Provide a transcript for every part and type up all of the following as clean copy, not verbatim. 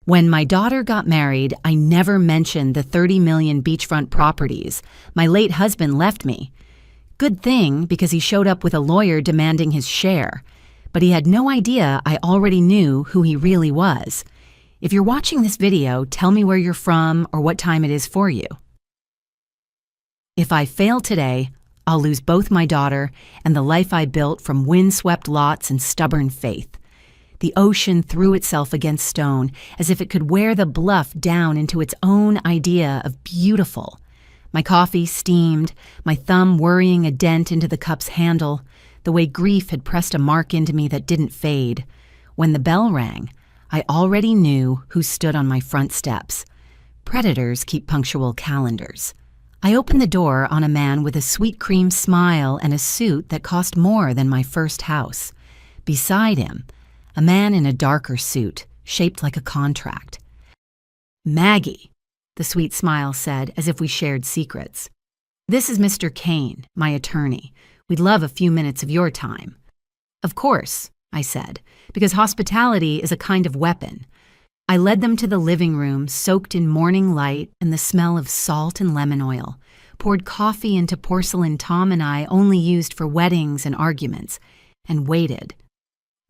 When my daughter got married, I never mentioned the 30 million beachfront properties my late husband left me. Good thing, because he showed up with a lawyer demanding his share. But he had no idea I already knew who he really was. If you're watching this video, tell me where you're from or what time it is for you. If I fail today, I'll lose both my daughter and the life I built from windswept lots and stubborn faith. The ocean threw itself against stone as if it could wear the bluff down into its own idea of beautiful. My coffee steamed, my thumb worrying a dent into the cup's handle, the way grief had pressed a mark into me that didn't fade. When the bell rang, I already knew who stood on my front steps. Predators keep punctual calendars. I opened the door on a man with a sweet cream smile and a suit that cost more than my first house. Beside him, a man in a darker suit, shaped like a contract. "Maggie," the sweet smile said, as if we shared secrets. "This is Mr. Kane, my attorney. We'd love a few minutes of your time." "Of course," I said, because hospitality is a kind of weapon. I led them to the living room, soaked in morning light and the smell of salt and lemon oil, poured coffee into porcelain Tom and I only used for weddings and arguments, and waited.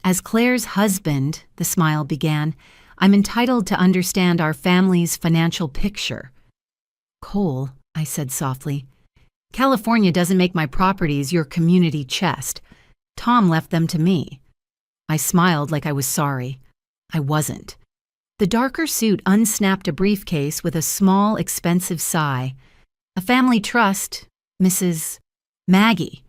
"As Claire's husband," the smile began, "I'm entitled to understand our family's financial picture." "Cole," I said softly, "California doesn't make my properties your community chest. Tom left them to me." I smiled like I was sorry. I wasn't. The darker suit unsnapped a briefcase with a small, expensive sigh. "A family trust, Mrs. Maggie.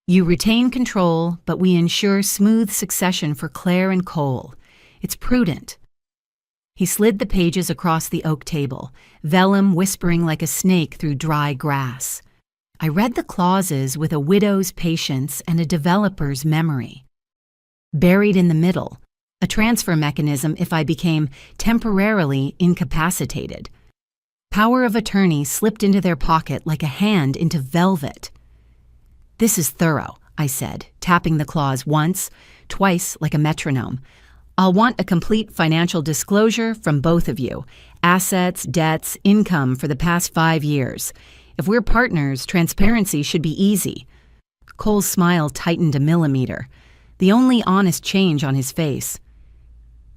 You retain control, but we ensure smooth succession for Claire and Cole. It's prudent." He slid the pages across the oak table, vellum whispering like a snake through dry grass. I read the clauses with a widow's patience and a developer's memory. Buried in the middle, a transfer mechanism if I became temporarily incapacitated. Power of attorney slipped into their pocket like a hand into velvet. "This is thorough," I said, tapping the clause once, twice like a metronome. "I'll want a complete financial disclosure from both of you. Assets, debts, income for the past 5 years. If we're partners, transparency should be easy." Cole's smile tightened a millimeter, the only honest change on his face.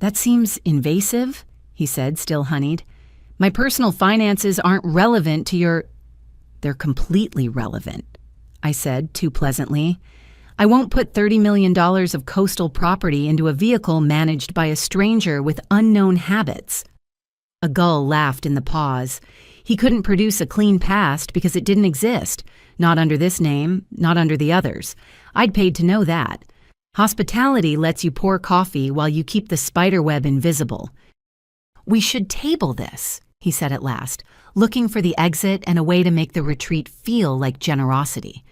"That seems invasive," he said, still honeyed. "My personal finances aren't relevant to your—" "They're completely relevant," I said, too pleasantly. "I won't put $30 million of coastal property into a vehicle managed by a stranger with unknown habits." A gull laughed in the pause. He couldn't produce a clean past because it didn't exist. Not under this name, not under the others. I'd paid to know that. Hospitality lets you pour coffee while you keep the spiderweb invisible. "We should table this," he said at last, looking for the exit and a way to make the retreat feel like generosity.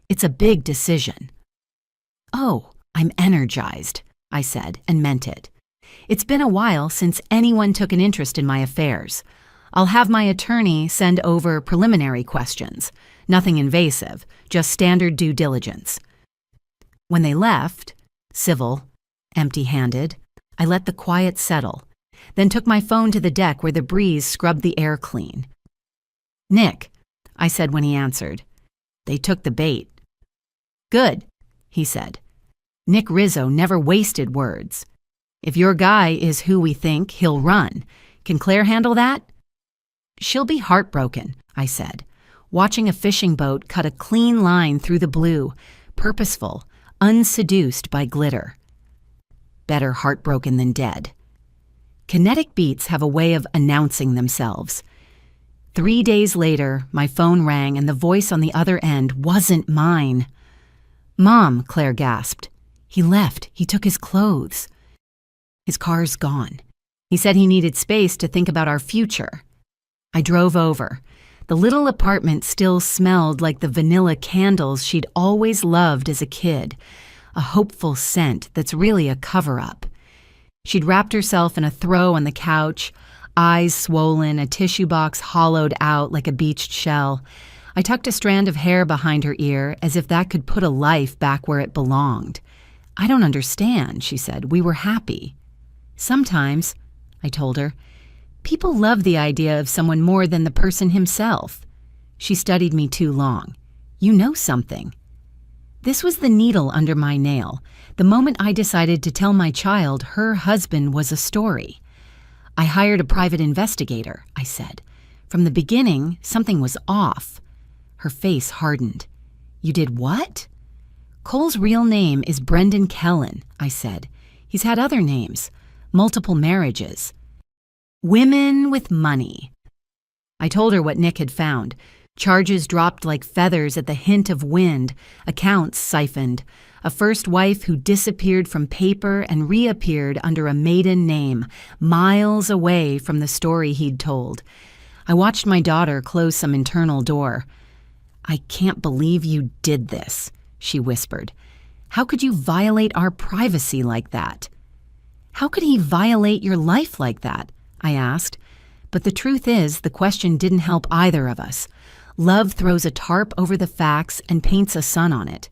"It's a big decision." "Oh, I'm energized," I said, and meant it. "It's been a while since anyone took an interest in my affairs. I'll have my attorney send over preliminary questions. Nothing invasive, just standard due diligence." When they left, civil, empty-handed, I let the quiet settle, then took my phone to the deck where the breeze scrubbed the air clean. "Nick," I said when he answered. "They took the bait." "Good," he said. Nick Rizzo never wasted words. "If your guy is who we think, he'll run. Can Claire handle that?" "She'll be heartbroken," I said, watching a fishing boat cut a clean line through the blue, purposeful, unseduced by glitter. Better heartbroken than dead. Kinetic beats have a way of announcing themselves. 3 days later, my phone rang and the voice on the other end wasn't mine. "Mom," Claire gasped. "He left. He took his clothes." "His car's gone. He said he needed space to think about our future." I drove over. The little apartment still smelled like the vanilla candles she'd always loved as a kid, a hopeful scent that's really a cover-up. She'd wrapped herself in a throw on the couch, eyes swollen, a tissue box hollowed out like a beached shell. I tucked a strand of hair behind her ear as if that could put a life back where it belonged. "I don't understand," she said. "We were happy." "Sometimes," I told her. People love the idea of someone more than the person himself. She studied me too long. You know something. This was the needle under my nail, the moment I decided to tell my child her husband was a story. I hired a private investigator, I said. From the beginning, something was off. Her face hardened. You did what? Cole's real name is Brendan Kellen, I said. He's had other names, multiple marriages. Women with money. I told her what Nick had found. Charges dropped like feathers at the hint of wind, accounts siphoned, a first wife who disappeared from paper and reappeared under a maiden name, miles away from the story he'd told. I watched my daughter close some internal door. I can't believe you did this, she whispered. How could you violate our privacy like that? How could he violate your life like that? I asked. But the truth is, the question didn't help either of us. Love throws a tarp over the facts and paints a sun on it.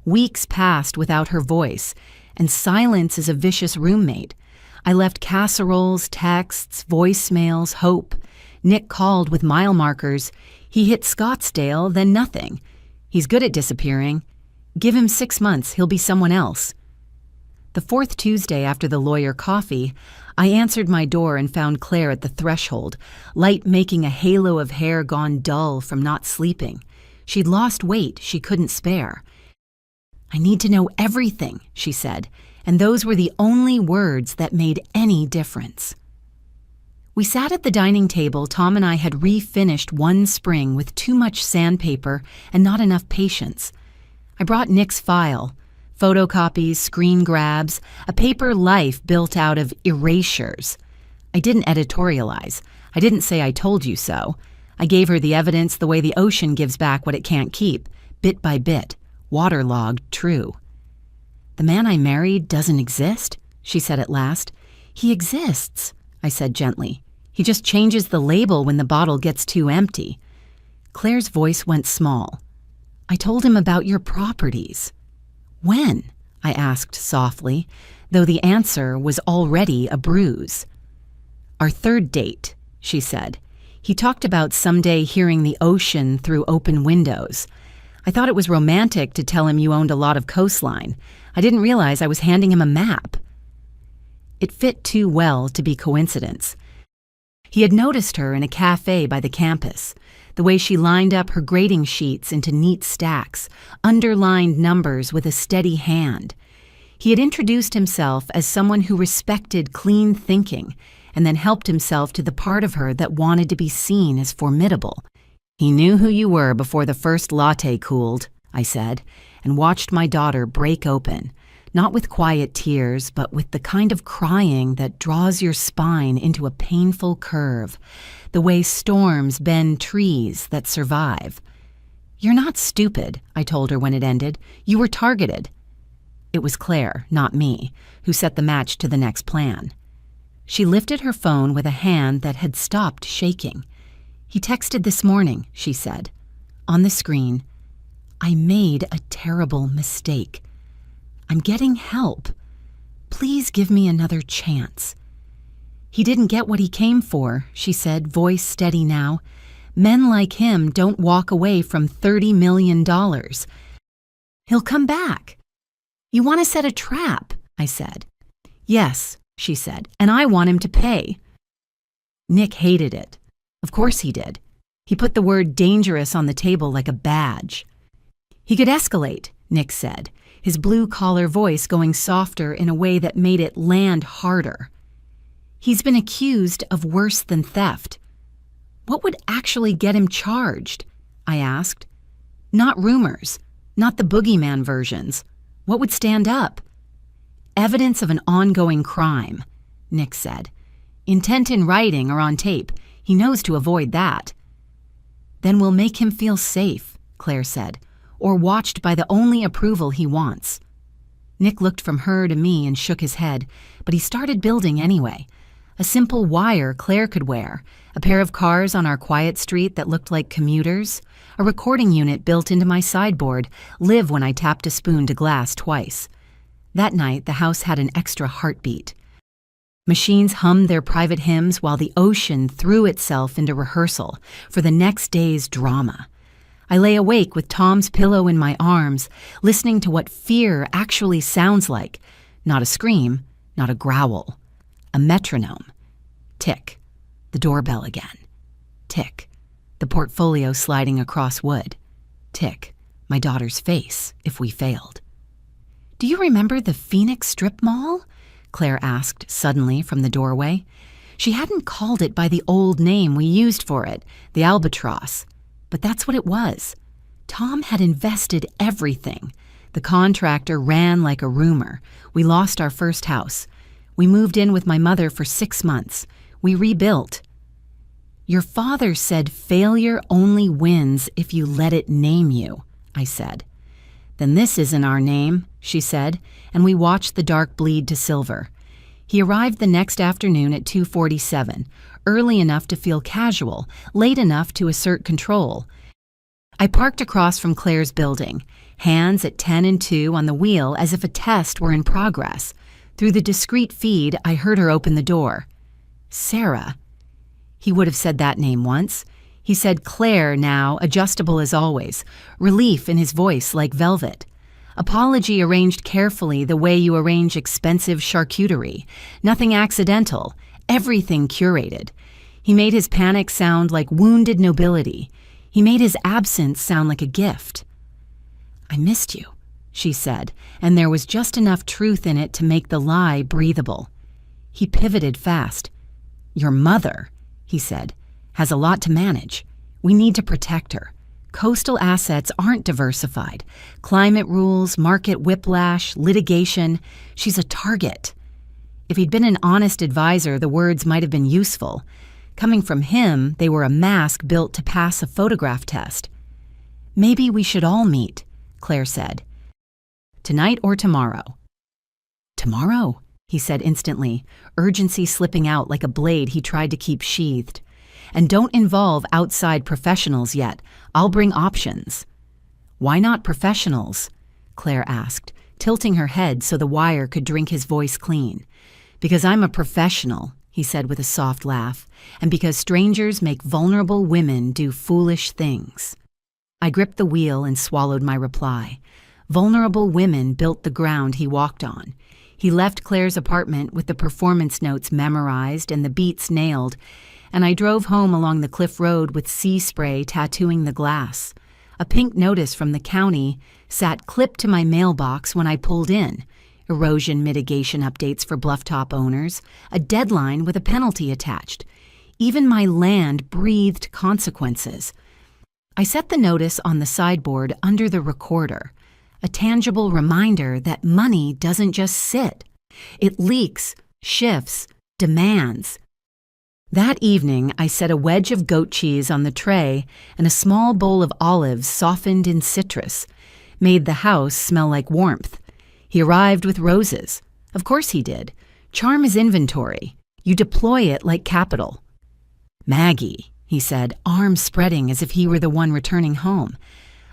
Weeks passed without her voice, and silence is a vicious roommate. I left casseroles, texts, voicemails, hope. Nick called with mile markers. He hit Scottsdale, then nothing. He's good at disappearing. Give him 6 months, he'll be someone else. The fourth Tuesday after the lawyer coffee, I answered my door and found Claire at the threshold, light making a halo of hair gone dull from not sleeping. She'd lost weight she couldn't spare. I need to know everything, she said, and those were the only words that made any difference. We sat at the dining table Tom and I had refinished one spring with too much sandpaper and not enough patience. I brought Nick's file. Photocopies, screen grabs, a paper life built out of erasures. I didn't editorialize. I didn't say I told you so. I gave her the evidence the way the ocean gives back what it can't keep, bit by bit, waterlogged true. The man I married doesn't exist, she said at last. He exists, I said gently. He just changes the label when the bottle gets too empty. Claire's voice went small. I told him about your properties. When? I asked softly, though the answer was already a bruise. Our third date, she said. He talked about someday hearing the ocean through open windows. I thought it was romantic to tell him you owned a lot of coastline. I didn't realize I was handing him a map. It fit too well to be coincidence. He had noticed her in a cafe by the campus, the way she lined up her grading sheets into neat stacks, underlined numbers with a steady hand. He had introduced himself as someone who respected clean thinking and then helped himself to the part of her that wanted to be seen as formidable. He knew who you were before the first latte cooled, I said, and watched my daughter break open, not with quiet tears, but with the kind of crying that draws your spine into a painful curve, the way storms bend trees that survive. You're not stupid, I told her when it ended. You were targeted. It was Claire, not me, who set the match to the next plan. She lifted her phone with a hand that had stopped shaking. He texted this morning, she said. On the screen, I made a terrible mistake. I'm getting help. Please give me another chance. He didn't get what he came for, she said, voice steady now. Men like him don't walk away from $30 million. He'll come back. You want to set a trap, I said. Yes, she said, and I want him to pay. Nick hated it. Of course he did. He put the word dangerous on the table like a badge. He could escalate, Nick said, his blue-collar voice going softer in a way that made it land harder. He's been accused of worse than theft. What would actually get him charged? I asked. Not rumors, not the boogeyman versions. What would stand up? Evidence of an ongoing crime, Nick said. Intent in writing or on tape. He knows to avoid that. Then we'll make him feel safe, Claire said, or watched by the only approval he wants. Nick looked from her to me and shook his head, but he started building anyway. A simple wire Claire could wear, a pair of cars on our quiet street that looked like commuters, a recording unit built into my sideboard, live when I tapped a spoon to glass twice. That night, the house had an extra heartbeat. Machines hummed their private hymns while the ocean threw itself into rehearsal for the next day's drama. I lay awake with Tom's pillow in my arms, listening to what fear actually sounds like. Not a scream, not a growl. A metronome. Tick. The doorbell again. Tick. The portfolio sliding across wood. Tick. My daughter's face, if we failed. "Do you remember the Phoenix strip mall?" Claire asked suddenly from the doorway. She hadn't called it by the old name we used for it, the Albatross. But that's what it was. Tom had invested everything. The contractor ran like a rumor. We lost our first house. We moved in with my mother for 6 months. We rebuilt. "Your father said failure only wins if you let it name you," I said. "Then this isn't our name," she said, and we watched the dark bleed to silver. He arrived the next afternoon at 2:47, early enough to feel casual, late enough to assert control. I parked across from Claire's building, hands at 10 and 2 on the wheel as if a test were in progress. Through the discreet feed, I heard her open the door. "Sarah." He would have said that name once. He said Claire now, adjustable as always, relief in his voice like velvet. Apology arranged carefully the way you arrange expensive charcuterie. Nothing accidental, everything curated. He made his panic sound like wounded nobility. He made his absence sound like a gift. "I missed you," she said, and there was just enough truth in it to make the lie breathable. He pivoted fast. "Your mother," he said, "has a lot to manage. We need to protect her. Coastal assets aren't diversified. Climate rules, market whiplash, litigation. She's a target." If he'd been an honest advisor, the words might have been useful. Coming from him, they were a mask built to pass a photograph test. "Maybe we should all meet," Claire said. "Tonight or tomorrow?" "Tomorrow," he said instantly, urgency slipping out like a blade he tried to keep sheathed. "And don't involve outside professionals yet. I'll bring options." "Why not professionals?" Claire asked, tilting her head so the wire could drink his voice clean. "Because I'm a professional," he said with a soft laugh, "and because strangers make vulnerable women do foolish things." I gripped the wheel and swallowed my reply. Vulnerable women built the ground he walked on. He left Claire's apartment with the performance notes memorized and the beats nailed, and I drove home along the cliff road with sea spray tattooing the glass. A pink notice from the county sat clipped to my mailbox when I pulled in. Erosion mitigation updates for blufftop owners, a deadline with a penalty attached. Even my land breathed consequences. I set the notice on the sideboard under the recorder, a tangible reminder that money doesn't just sit. It leaks, shifts, demands. That evening, I set a wedge of goat cheese on the tray and a small bowl of olives softened in citrus, made the house smell like warmth. He arrived with roses. Of course he did. Charm is inventory. You deploy it like capital. "Maggie," he said, arms spreading as if he were the one returning home.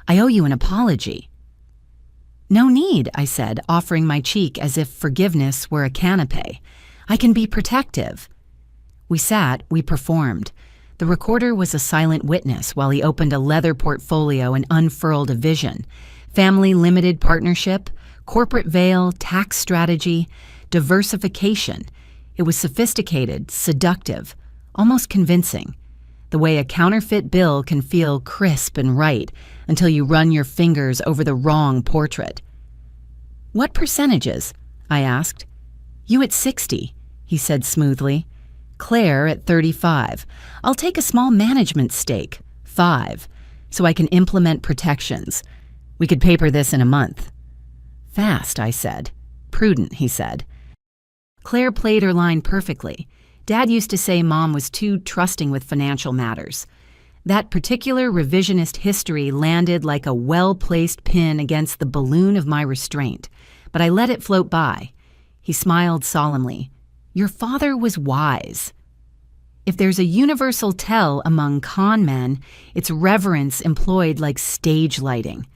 "I owe you an apology." "No need," I said, offering my cheek as if forgiveness were a canapé. "I can be protective." We sat, we performed. The recorder was a silent witness while he opened a leather portfolio and unfurled a vision. Family limited partnership, corporate veil, tax strategy, diversification. It was sophisticated, seductive, almost convincing. The way a counterfeit bill can feel crisp and right until you run your fingers over the wrong portrait. "What percentages?" I asked. "You at 60, he said smoothly. "Claire at 35. I'll take a small management stake, 5, so I can implement protections. We could paper this in a month." "Fast," I said. "Prudent," he said. Claire played her line perfectly. Dad used to say Mom was too trusting with financial matters. That particular revisionist history landed like a well-placed pin against the balloon of my restraint, but I let it float by. He smiled solemnly. "Your father was wise." If there's a universal tell among con men, it's reverence employed like stage lighting.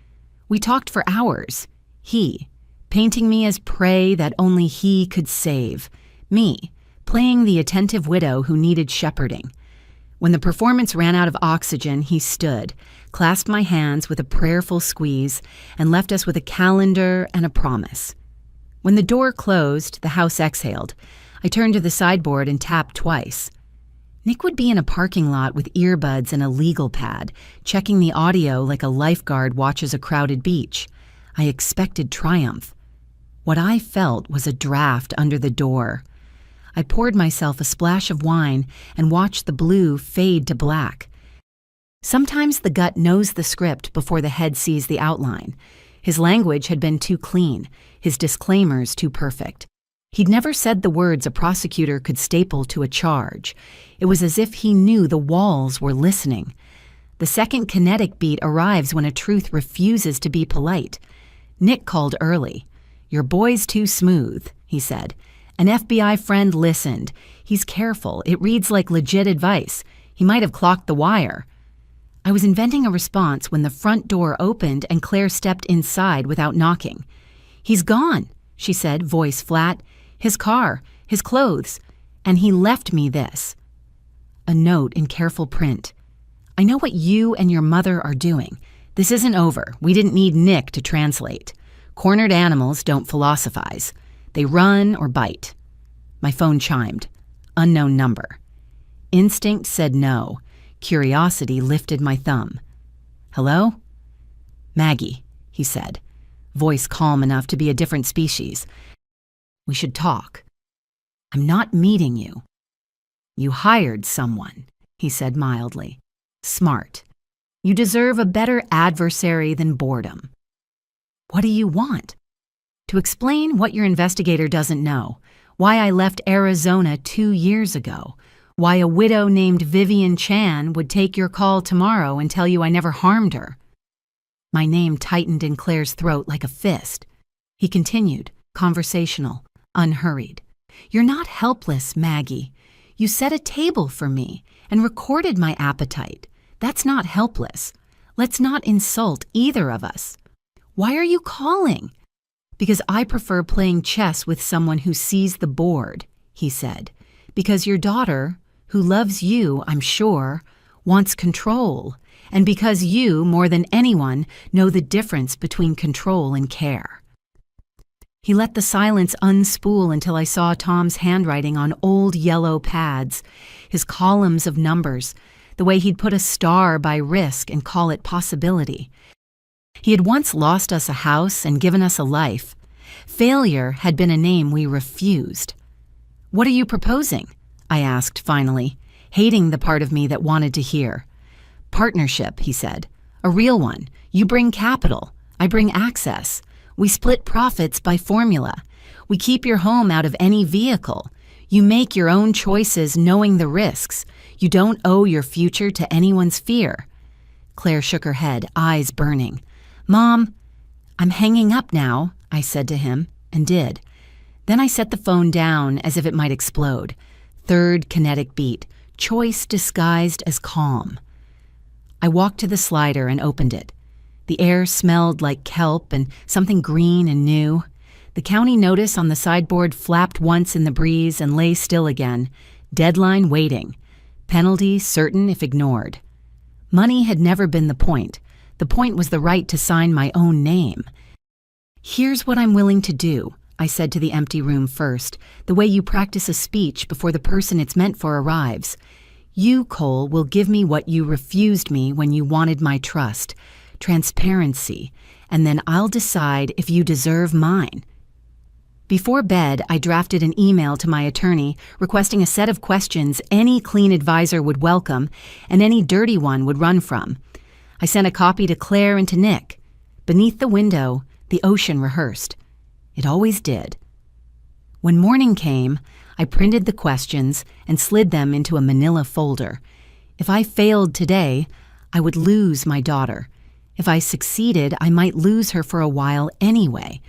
We talked for hours. He, painting me as prey that only he could save. Me, playing the attentive widow who needed shepherding. When the performance ran out of oxygen, he stood, clasped my hands with a prayerful squeeze, and left us with a calendar and a promise. When the door closed, the house exhaled. I turned to the sideboard and tapped twice. Nick would be in a parking lot with earbuds and a legal pad, checking the audio like a lifeguard watches a crowded beach. I expected triumph. What I felt was a draft under the door. I poured myself a splash of wine and watched the blue fade to black. Sometimes the gut knows the script before the head sees the outline. His language had been too clean, his disclaimers too perfect. He'd never said the words a prosecutor could staple to a charge. It was as if he knew the walls were listening. The second kinetic beat arrives when a truth refuses to be polite. Nick called early. "Your boy's too smooth," he said. An FBI friend listened. "He's careful. It reads like legit advice. He might have clocked the wire." I was inventing a response when the front door opened and Claire stepped inside without knocking. "He's gone," she said, voice flat. "His car, his clothes, and he left me this." A note in careful print. "I know what you and your mother are doing. This isn't over. We didn't need Nick to translate. Cornered animals don't philosophize. They run or bite." My phone chimed. Unknown number. Instinct said no. Curiosity lifted my thumb. "Hello?" "Maggie," he said, voice calm enough to be a different species. "We should talk." "I'm not meeting you." "You hired someone," he said mildly. "Smart. You deserve a better adversary than boredom." "What do you want?" "To explain what your investigator doesn't know. Why I left Arizona 2 years ago. Why a widow named Vivian Chan would take your call tomorrow and tell you I never harmed her." My name tightened in Claire's throat like a fist. He continued, conversational, unhurried. "You're not helpless, Maggie. You set a table for me and recorded my appetite. That's not helpless. Let's not insult either of us." "Why are you calling?" "Because I prefer playing chess with someone who sees the board," he said. "Because your daughter, who loves you, I'm sure, wants control. And because you, more than anyone, know the difference between control and care." He let the silence unspool until I saw Tom's handwriting on old yellow pads, his columns of numbers, the way he'd put a star by risk and call it possibility. He had once lost us a house and given us a life. Failure had been a name we refused. "What are you proposing?" I asked finally, hating the part of me that wanted to hear. "Partnership," he said. "A real one. You bring capital. I bring access. We split profits by formula. We keep your home out of any vehicle. You make your own choices knowing the risks. You don't owe your future to anyone's fear." Claire shook her head, eyes burning. "Mom, I'm hanging up now," I said to him, and did. Then I set the phone down as if it might explode. Third kinetic beat, choice disguised as calm. I walked to the slider and opened it. The air smelled like kelp and something green and new. The county notice on the sideboard flapped once in the breeze and lay still again. Deadline waiting. Penalty certain if ignored. Money had never been the point. The point was the right to sign my own name. "Here's what I'm willing to do," I said to the empty room first, the way you practice a speech before the person it's meant for arrives. "You, Cole, will give me what you refused me when you wanted my trust. Transparency, and then I'll decide if you deserve mine." Before bed, I drafted an email to my attorney requesting a set of questions any clean advisor would welcome and any dirty one would run from. I sent a copy to Claire and to Nick. Beneath the window, the ocean rehearsed. It always did. When morning came, I printed the questions and slid them into a manila folder. If I failed today, I would lose my daughter. If I succeeded, I might lose her for a while anyway.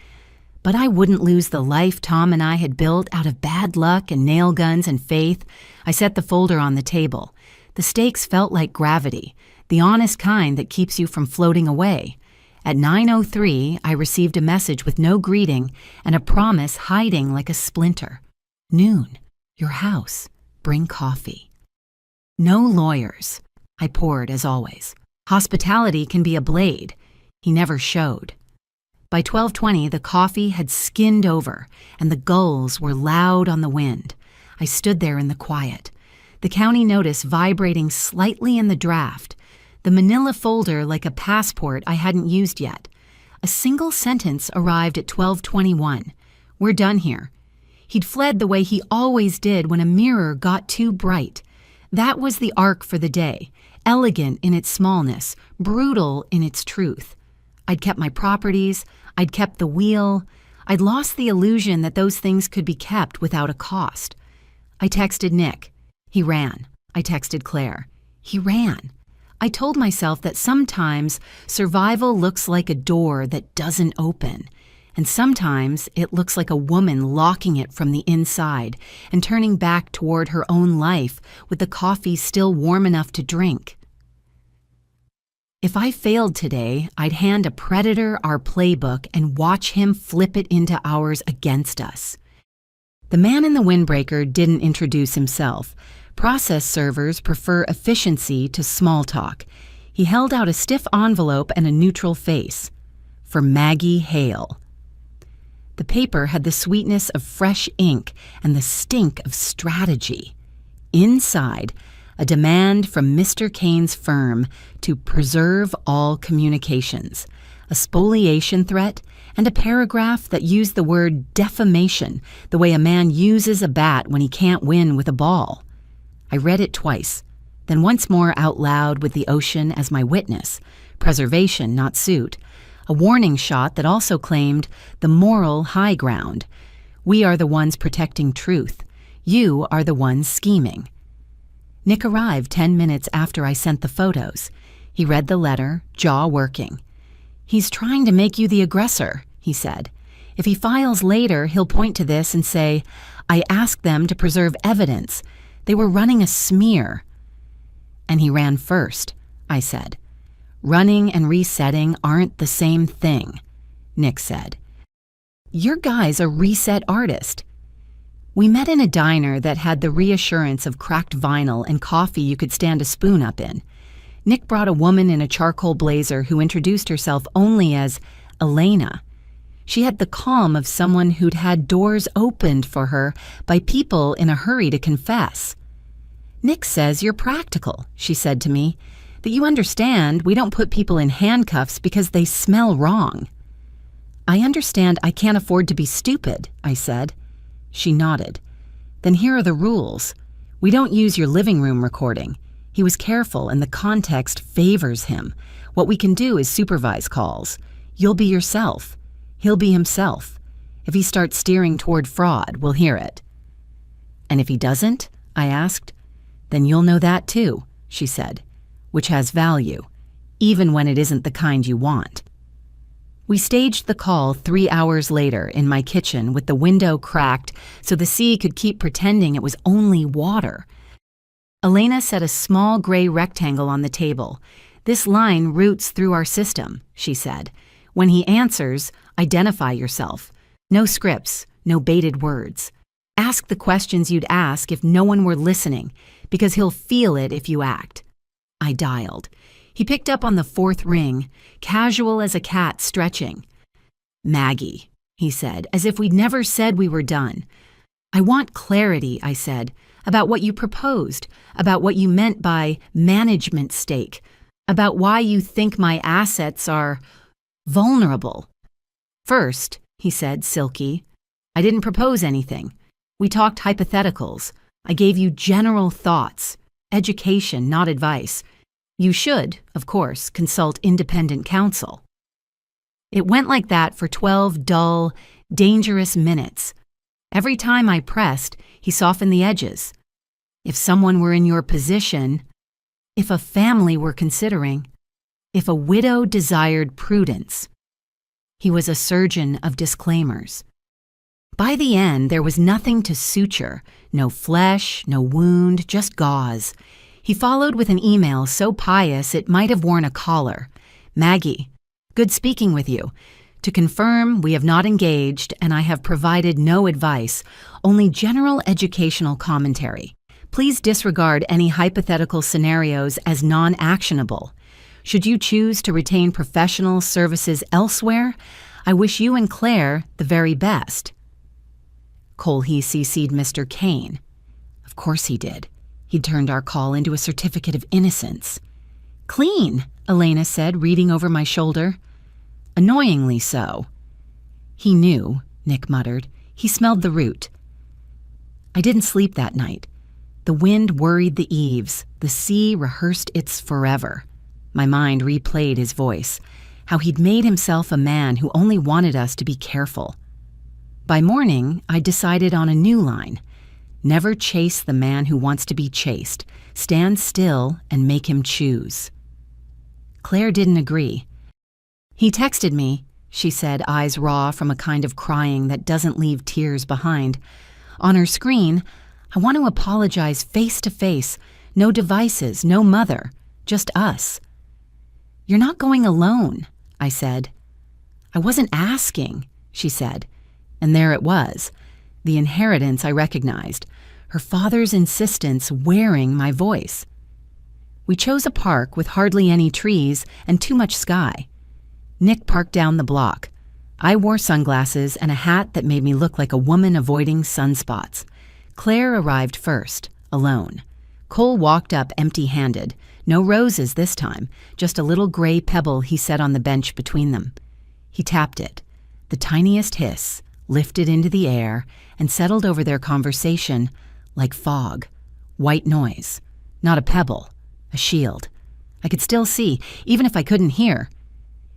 But I wouldn't lose the life Tom and I had built out of bad luck and nail guns and faith. I set the folder on the table. The stakes felt like gravity, the honest kind that keeps you from floating away. At 9:03, I received a message with no greeting and a promise hiding like a splinter. Noon. Your house. Bring coffee. No lawyers. I poured as always. Hospitality can be a blade. He never showed. By 12:20, the coffee had skinned over, and the gulls were loud on the wind. I stood there in the quiet, the county notice vibrating slightly in the draft, the manila folder like a passport I hadn't used yet. A single sentence arrived at 12:21. We're done here. He'd fled the way he always did when a mirror got too bright. That was the arc for the day, elegant in its smallness, brutal in its truth. I'd kept my properties, I'd kept the wheel, I'd lost the illusion that those things could be kept without a cost. I texted Nick. He ran. I texted Claire. He ran. I told myself that sometimes survival looks like a door that doesn't open, and sometimes it looks like a woman locking it from the inside and turning back toward her own life with the coffee still warm enough to drink. If I failed today, I'd hand a predator our playbook and watch him flip it into ours against us. The man in the windbreaker didn't introduce himself. Process servers prefer efficiency to small talk. He held out a stiff envelope and a neutral face. For Maggie Hale. The paper had the sweetness of fresh ink and the stink of strategy. Inside, a demand from Mr. Kane's firm to preserve all communications, a spoliation threat, and a paragraph that used the word defamation the way a man uses a bat when he can't win with a ball. I read it twice, then once more out loud with the ocean as my witness, preservation, not suit, a warning shot that also claimed the moral high ground. We are the ones protecting truth. You are the ones scheming. Nick arrived 10 minutes after I sent the photos. He read the letter, jaw working. He's trying to make you the aggressor, he said. If he files later, he'll point to this and say, I asked them to preserve evidence. They were running a smear. And he ran first, I said. Running and resetting aren't the same thing, Nick said. Your guy's a reset artist. We met in a diner that had the reassurance of cracked vinyl and coffee you could stand a spoon up in. Nick brought a woman in a charcoal blazer who introduced herself only as Elena. She had the calm of someone who'd had doors opened for her by people in a hurry to confess. Nick says you're practical, she said to me, that you understand we don't put people in handcuffs because they smell wrong. I understand I can't afford to be stupid, I said. She nodded. Then here are the rules. We don't use your living room recording. He was careful and the context favors him. What we can do is supervise calls. You'll be yourself. He'll be himself. If he starts steering toward fraud, we'll hear it. And if he doesn't? I asked. Then you'll know that too, she said, which has value, even when it isn't the kind you want. We staged the call 3 hours later in my kitchen with the window cracked so the sea could keep pretending it was only water. Elena set a small gray rectangle on the table. This line routes through our system, she said. When he answers, identify yourself. No scripts, no baited words. Ask the questions you'd ask if no one were listening, because he'll feel it if you act. I dialed. He picked up on the fourth ring, casual as a cat stretching. Maggie, he said, as if we'd never said we were done. I want clarity, I said, about what you proposed, about what you meant by management stake, about why you think my assets are vulnerable. First, he said, silky, I didn't propose anything. We talked hypotheticals. I gave you general thoughts, education, not advice. You should, of course, consult independent counsel. It went like that for 12 dull, dangerous minutes. Every time I pressed, he softened the edges. If someone were in your position, if a family were considering, if a widow desired prudence. He was a surgeon of disclaimers. By the end, there was nothing to suture, no flesh, no wound, just gauze. He followed with an email so pious it might have worn a collar. Maggie, good speaking with you. To confirm, we have not engaged, and I have provided no advice, only general educational commentary. Please disregard any hypothetical scenarios as non-actionable. Should you choose to retain professional services elsewhere, I wish you and Claire the very best. Cole CC'd Mr. Kane. Of course he did. He'd turned our call into a certificate of innocence. Clean, Elena said, reading over my shoulder. Annoyingly so. He knew, Nick muttered. He smelled the root. I didn't sleep that night. The wind worried the eaves. The sea rehearsed its forever. My mind replayed his voice, how he'd made himself a man who only wanted us to be careful. By morning, I decided on a new line. Never chase the man who wants to be chased. Stand still and make him choose. Claire didn't agree. He texted me, she said, eyes raw from a kind of crying that doesn't leave tears behind. On her screen, I want to apologize face to face. No devices, no mother, just us. You're not going alone, I said. I wasn't asking, she said. And there it was, the inheritance I recognized, her father's insistence wearing my voice. We chose a park with hardly any trees and too much sky. Nick parked down the block. I wore sunglasses and a hat that made me look like a woman avoiding sunspots. Claire arrived first, alone. Cole walked up empty-handed. No roses this time, just a little gray pebble he set on the bench between them. He tapped it. The tiniest hiss lifted into the air and settled over their conversation like fog. White noise. Not a pebble. A shield. I could still see, even if I couldn't hear.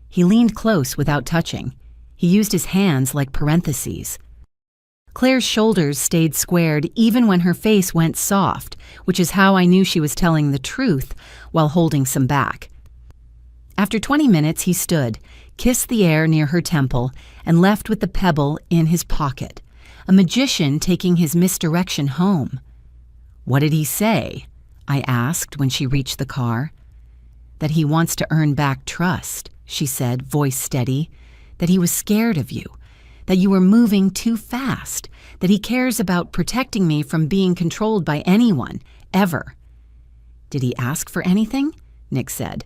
He leaned close without touching. He used his hands like parentheses. Claire's shoulders stayed squared even when her face went soft, which is how I knew she was telling the truth while holding some back. After 20 minutes, he stood, kissed the air near her temple, and left with the pebble in his pocket, a magician taking his misdirection home. What did he say? I asked when she reached the car. That he wants to earn back trust, she said, voice steady, that he was scared of you, that you were moving too fast, that he cares about protecting me from being controlled by anyone, ever. Did he ask for anything? Nick said.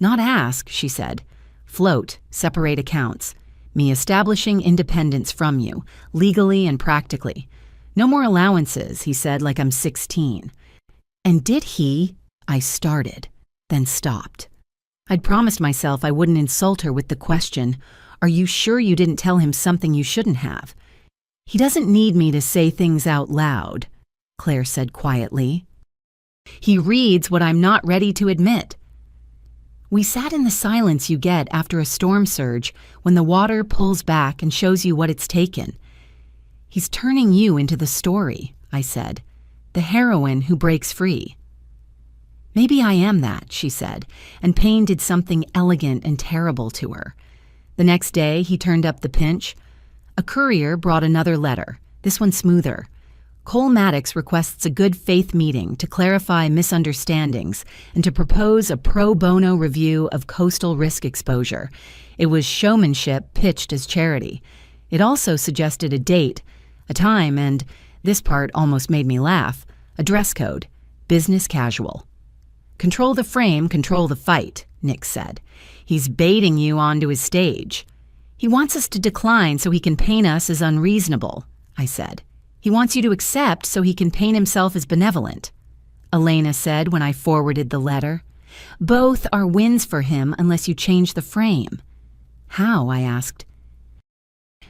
Not ask, she said. Float, separate accounts. Me establishing independence from you, legally and practically. No more allowances, he said, like I'm 16. And did he? I started, then stopped. I'd promised myself I wouldn't insult her with the question, are you sure you didn't tell him something you shouldn't have? He doesn't need me to say things out loud, Claire said quietly. He reads what I'm not ready to admit. We sat in the silence you get after a storm surge when the water pulls back and shows you what it's taken. He's turning you into the story, I said, the heroine who breaks free. Maybe I am that, she said, and pain did something elegant and terrible to her. The next day, he turned up the pinch. A courier brought another letter, this one smoother. Cole Maddox requests a good faith meeting to clarify misunderstandings and to propose a pro bono review of coastal risk exposure. It was showmanship pitched as charity. It also suggested a date, a time, and, this part almost made me laugh, a dress code, business casual. Control the frame, control the fight, Nick said. He's baiting you onto his stage. He wants us to decline so he can paint us as unreasonable, I said. He wants you to accept so he can paint himself as benevolent, Elena said when I forwarded the letter. Both are wins for him unless you change the frame. How? I asked.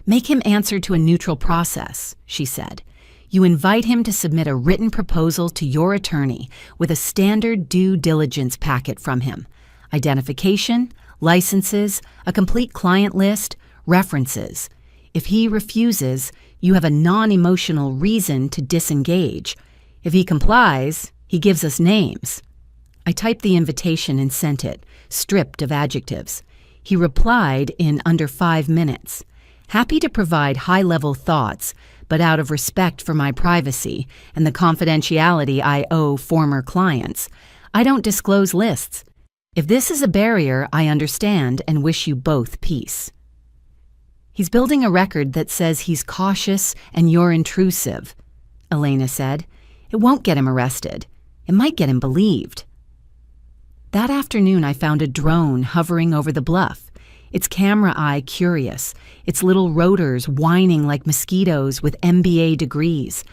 Make him answer to a neutral process, she said. You invite him to submit a written proposal to your attorney with a standard due diligence packet from him. Identification, licenses, a complete client list, references. If he refuses, you have a non-emotional reason to disengage. If he complies, he gives us names. I typed the invitation and sent it, stripped of adjectives. He replied in under 5 minutes. Happy to provide high-level thoughts, but out of respect for my privacy and the confidentiality I owe former clients, I don't disclose lists. If this is a barrier, I understand and wish you both peace. He's building a record that says he's cautious and you're intrusive, Elena said. It won't get him arrested. It might get him believed. That afternoon, I found a drone hovering over the bluff, its camera eye curious, its little rotors whining like mosquitoes with MBA degrees.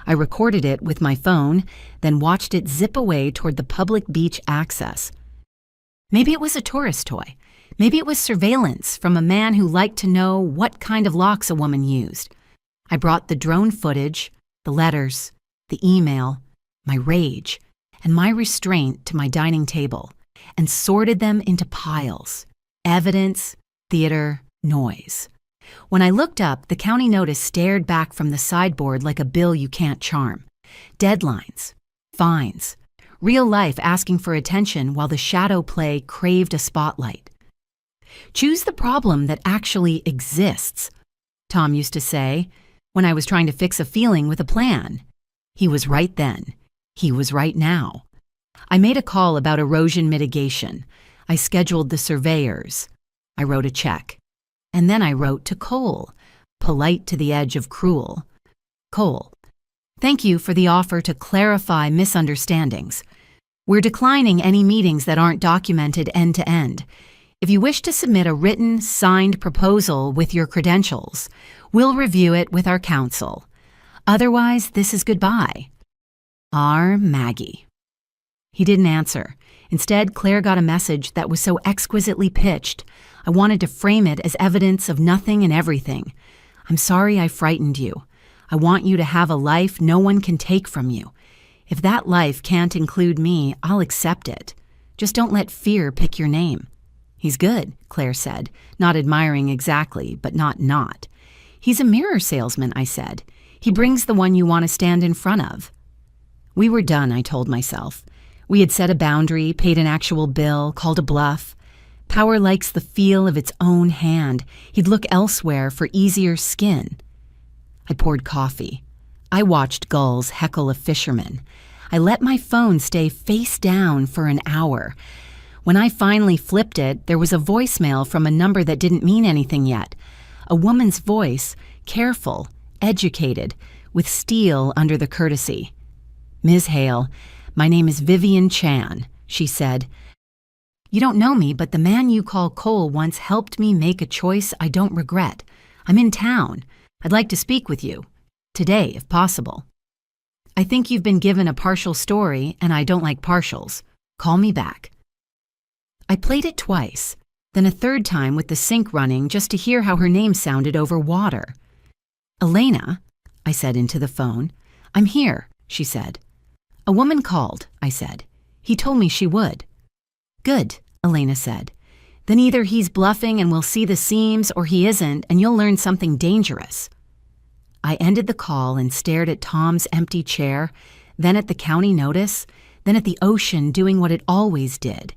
I recorded it with my phone, then watched it zip away toward the public beach access. Maybe it was a tourist toy. Maybe it was surveillance from a man who liked to know what kind of locks a woman used. I brought the drone footage, the letters, the email, my rage, and my restraint to my dining table, and sorted them into piles: evidence, theater, noise. When I looked up, the county notice stared back from the sideboard like a bill you can't charm. Deadlines, fines, real life asking for attention while the shadow play craved a spotlight. Choose the problem that actually exists, Tom used to say when I was trying to fix a feeling with a plan. He was right then. He was right now. I made a call about erosion mitigation. I scheduled the surveyors. I wrote a check. And then I wrote to Cole, polite to the edge of cruel. Cole, thank you for the offer to clarify misunderstandings. We're declining any meetings that aren't documented end to end. If you wish to submit a written, signed proposal with your credentials, we'll review it with our counsel. Otherwise, this is goodbye. R. Maggie. He didn't answer. Instead, Claire got a message that was so exquisitely pitched, I wanted to frame it as evidence of nothing and everything. I'm sorry I frightened you. I want you to have a life no one can take from you. If that life can't include me, I'll accept it. Just don't let fear pick your name. He's good, Claire said, not admiring exactly, but not. He's a mirror salesman, I said. He brings the one you want to stand in front of. We were done, I told myself. We had set a boundary, paid an actual bill, called a bluff. Power likes the feel of its own hand. He'd look elsewhere for easier skin. I poured coffee. I watched gulls heckle a fisherman. I let my phone stay face down for an hour. When I finally flipped it, there was a voicemail from a number that didn't mean anything yet. A woman's voice, careful, educated, with steel under the courtesy. Ms. Hale, my name is Vivian Chan, she said. You don't know me, but the man you call Cole once helped me make a choice I don't regret. I'm in town. I'd like to speak with you. Today, if possible. I think you've been given a partial story, and I don't like partials. Call me back. I played it twice, then a third time with the sync running just to hear how her name sounded over water. Elena, I said into the phone. I'm here, she said. A woman called, I said. He told me she would. Good, Elena said. Then either he's bluffing and we'll see the seams, or he isn't, and you'll learn something dangerous. I ended the call and stared at Tom's empty chair, then at the county notice, then at the ocean doing what it always did,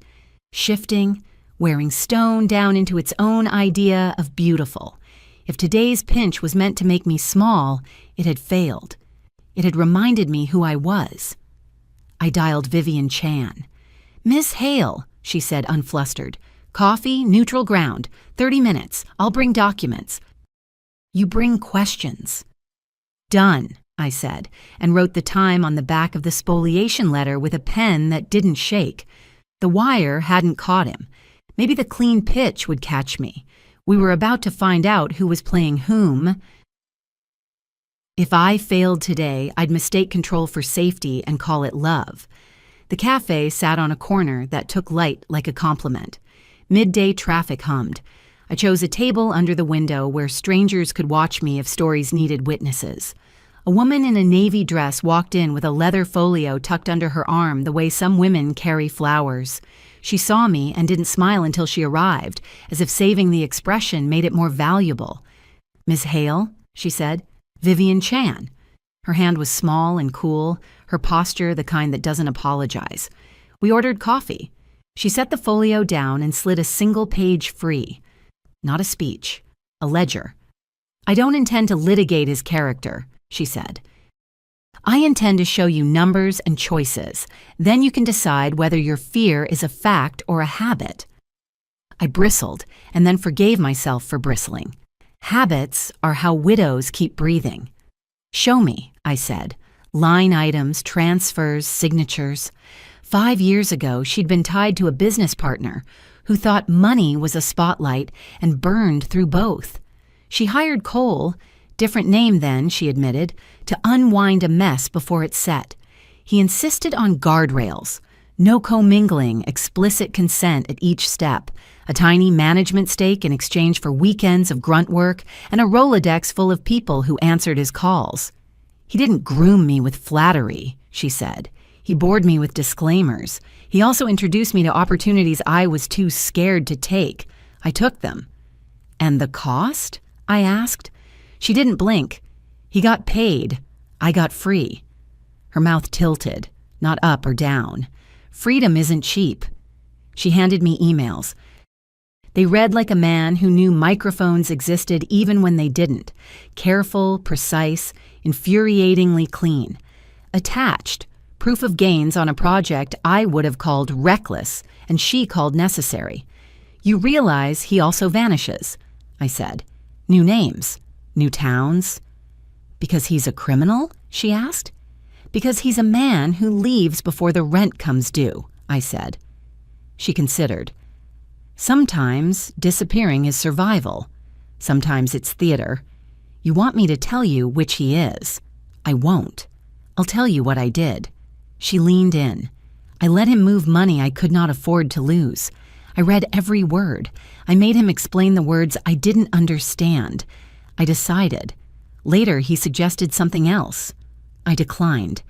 shifting, wearing stone down into its own idea of beautiful. If today's pinch was meant to make me small, it had failed. It had reminded me who I was. I dialed Vivian Chan. Miss Hale, she said unflustered. Coffee, neutral ground, 30 minutes. I'll bring documents. You bring questions. Done, I said, and wrote the time on the back of the spoliation letter with a pen that didn't shake. The wire hadn't caught him. Maybe the clean pitch would catch me. We were about to find out who was playing whom. If I failed today, I'd mistake control for safety and call it love. The cafe sat on a corner that took light like a compliment. Midday traffic hummed. I chose a table under the window where strangers could watch me if stories needed witnesses. A woman in a navy dress walked in with a leather folio tucked under her arm the way some women carry flowers. She saw me and didn't smile until she arrived, as if saving the expression made it more valuable. Miss Hale, she said. Vivian Chan. Her hand was small and cool, her posture the kind that doesn't apologize. We ordered coffee. She set the folio down and slid a single page free. Not a speech, a ledger. I don't intend to litigate his character, she said. I intend to show you numbers and choices. Then you can decide whether your fear is a fact or a habit. I bristled and then forgave myself for bristling. Habits are how widows keep breathing. Show me, I said. Line items, transfers, signatures. 5 years ago, she'd been tied to a business partner who thought money was a spotlight and burned through both. She hired Cole, different name then, she admitted, to unwind a mess before it set. He insisted on guardrails, no commingling, explicit consent at each step, a tiny management stake in exchange for weekends of grunt work, and a Rolodex full of people who answered his calls. He didn't groom me with flattery, she said. He bored me with disclaimers. He also introduced me to opportunities I was too scared to take. I took them. And the cost? I asked. She didn't blink. He got paid. I got free. Her mouth tilted, not up or down. Freedom isn't cheap. She handed me emails. They read like a man who knew microphones existed even when they didn't. Careful, precise, infuriatingly clean. Attached, proof of gains on a project I would have called reckless and she called necessary. You realize he also vanishes, I said. New names, new towns. Because he's a criminal? She asked. Because he's a man who leaves before the rent comes due, I said. She considered. Sometimes disappearing is survival. Sometimes it's theater. You want me to tell you which he is. I won't. I'll tell you what I did. She leaned in. I let him move money I could not afford to lose. I read every word. I made him explain the words I didn't understand. I decided. Later, he suggested something else. I declined.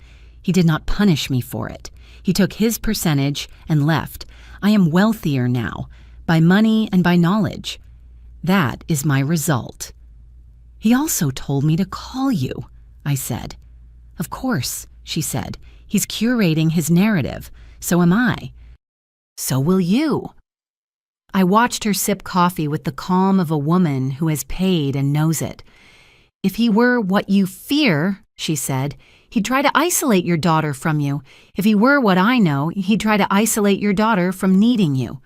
He did not punish me for it. He took his percentage and left. I am wealthier now, by money and by knowledge. That is my result. He also told me to call you, I said. Of course, she said. He's curating his narrative. So am I. So will you. I watched her sip coffee with the calm of a woman who has paid and knows it. If he were what you fear, she said, he'd try to isolate your daughter from you. If he were what I know, he'd try to isolate your daughter from needing you.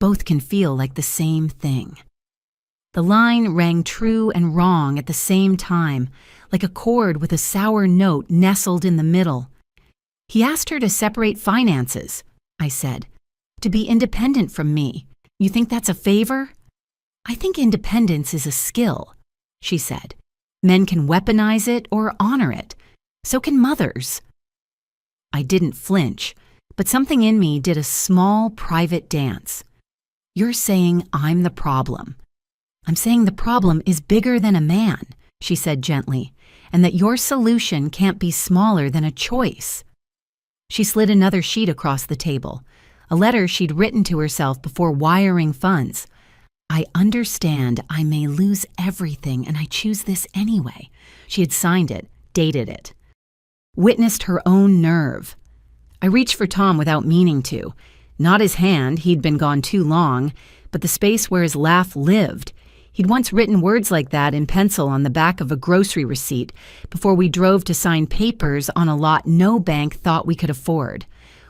Both can feel like the same thing. The line rang true and wrong at the same time, like a chord with a sour note nestled in the middle. He asked her to separate finances, I said, to be independent from me. You think that's a favor? I think independence is a skill, she said. Men can weaponize it or honor it. So can mothers. I didn't flinch, but something in me did a small private dance. You're saying I'm the problem. I'm saying the problem is bigger than a man, she said gently, and that your solution can't be smaller than a choice. She slid another sheet across the table, a letter she'd written to herself before wiring funds. I understand I may lose everything and I choose this anyway. She had signed it, dated it. Witnessed her own nerve. I reached for Tom without meaning to. Not his hand, he'd been gone too long, but the space where his laugh lived. He'd once written words like that in pencil on the back of a grocery receipt before we drove to sign papers on a lot no bank thought we could afford.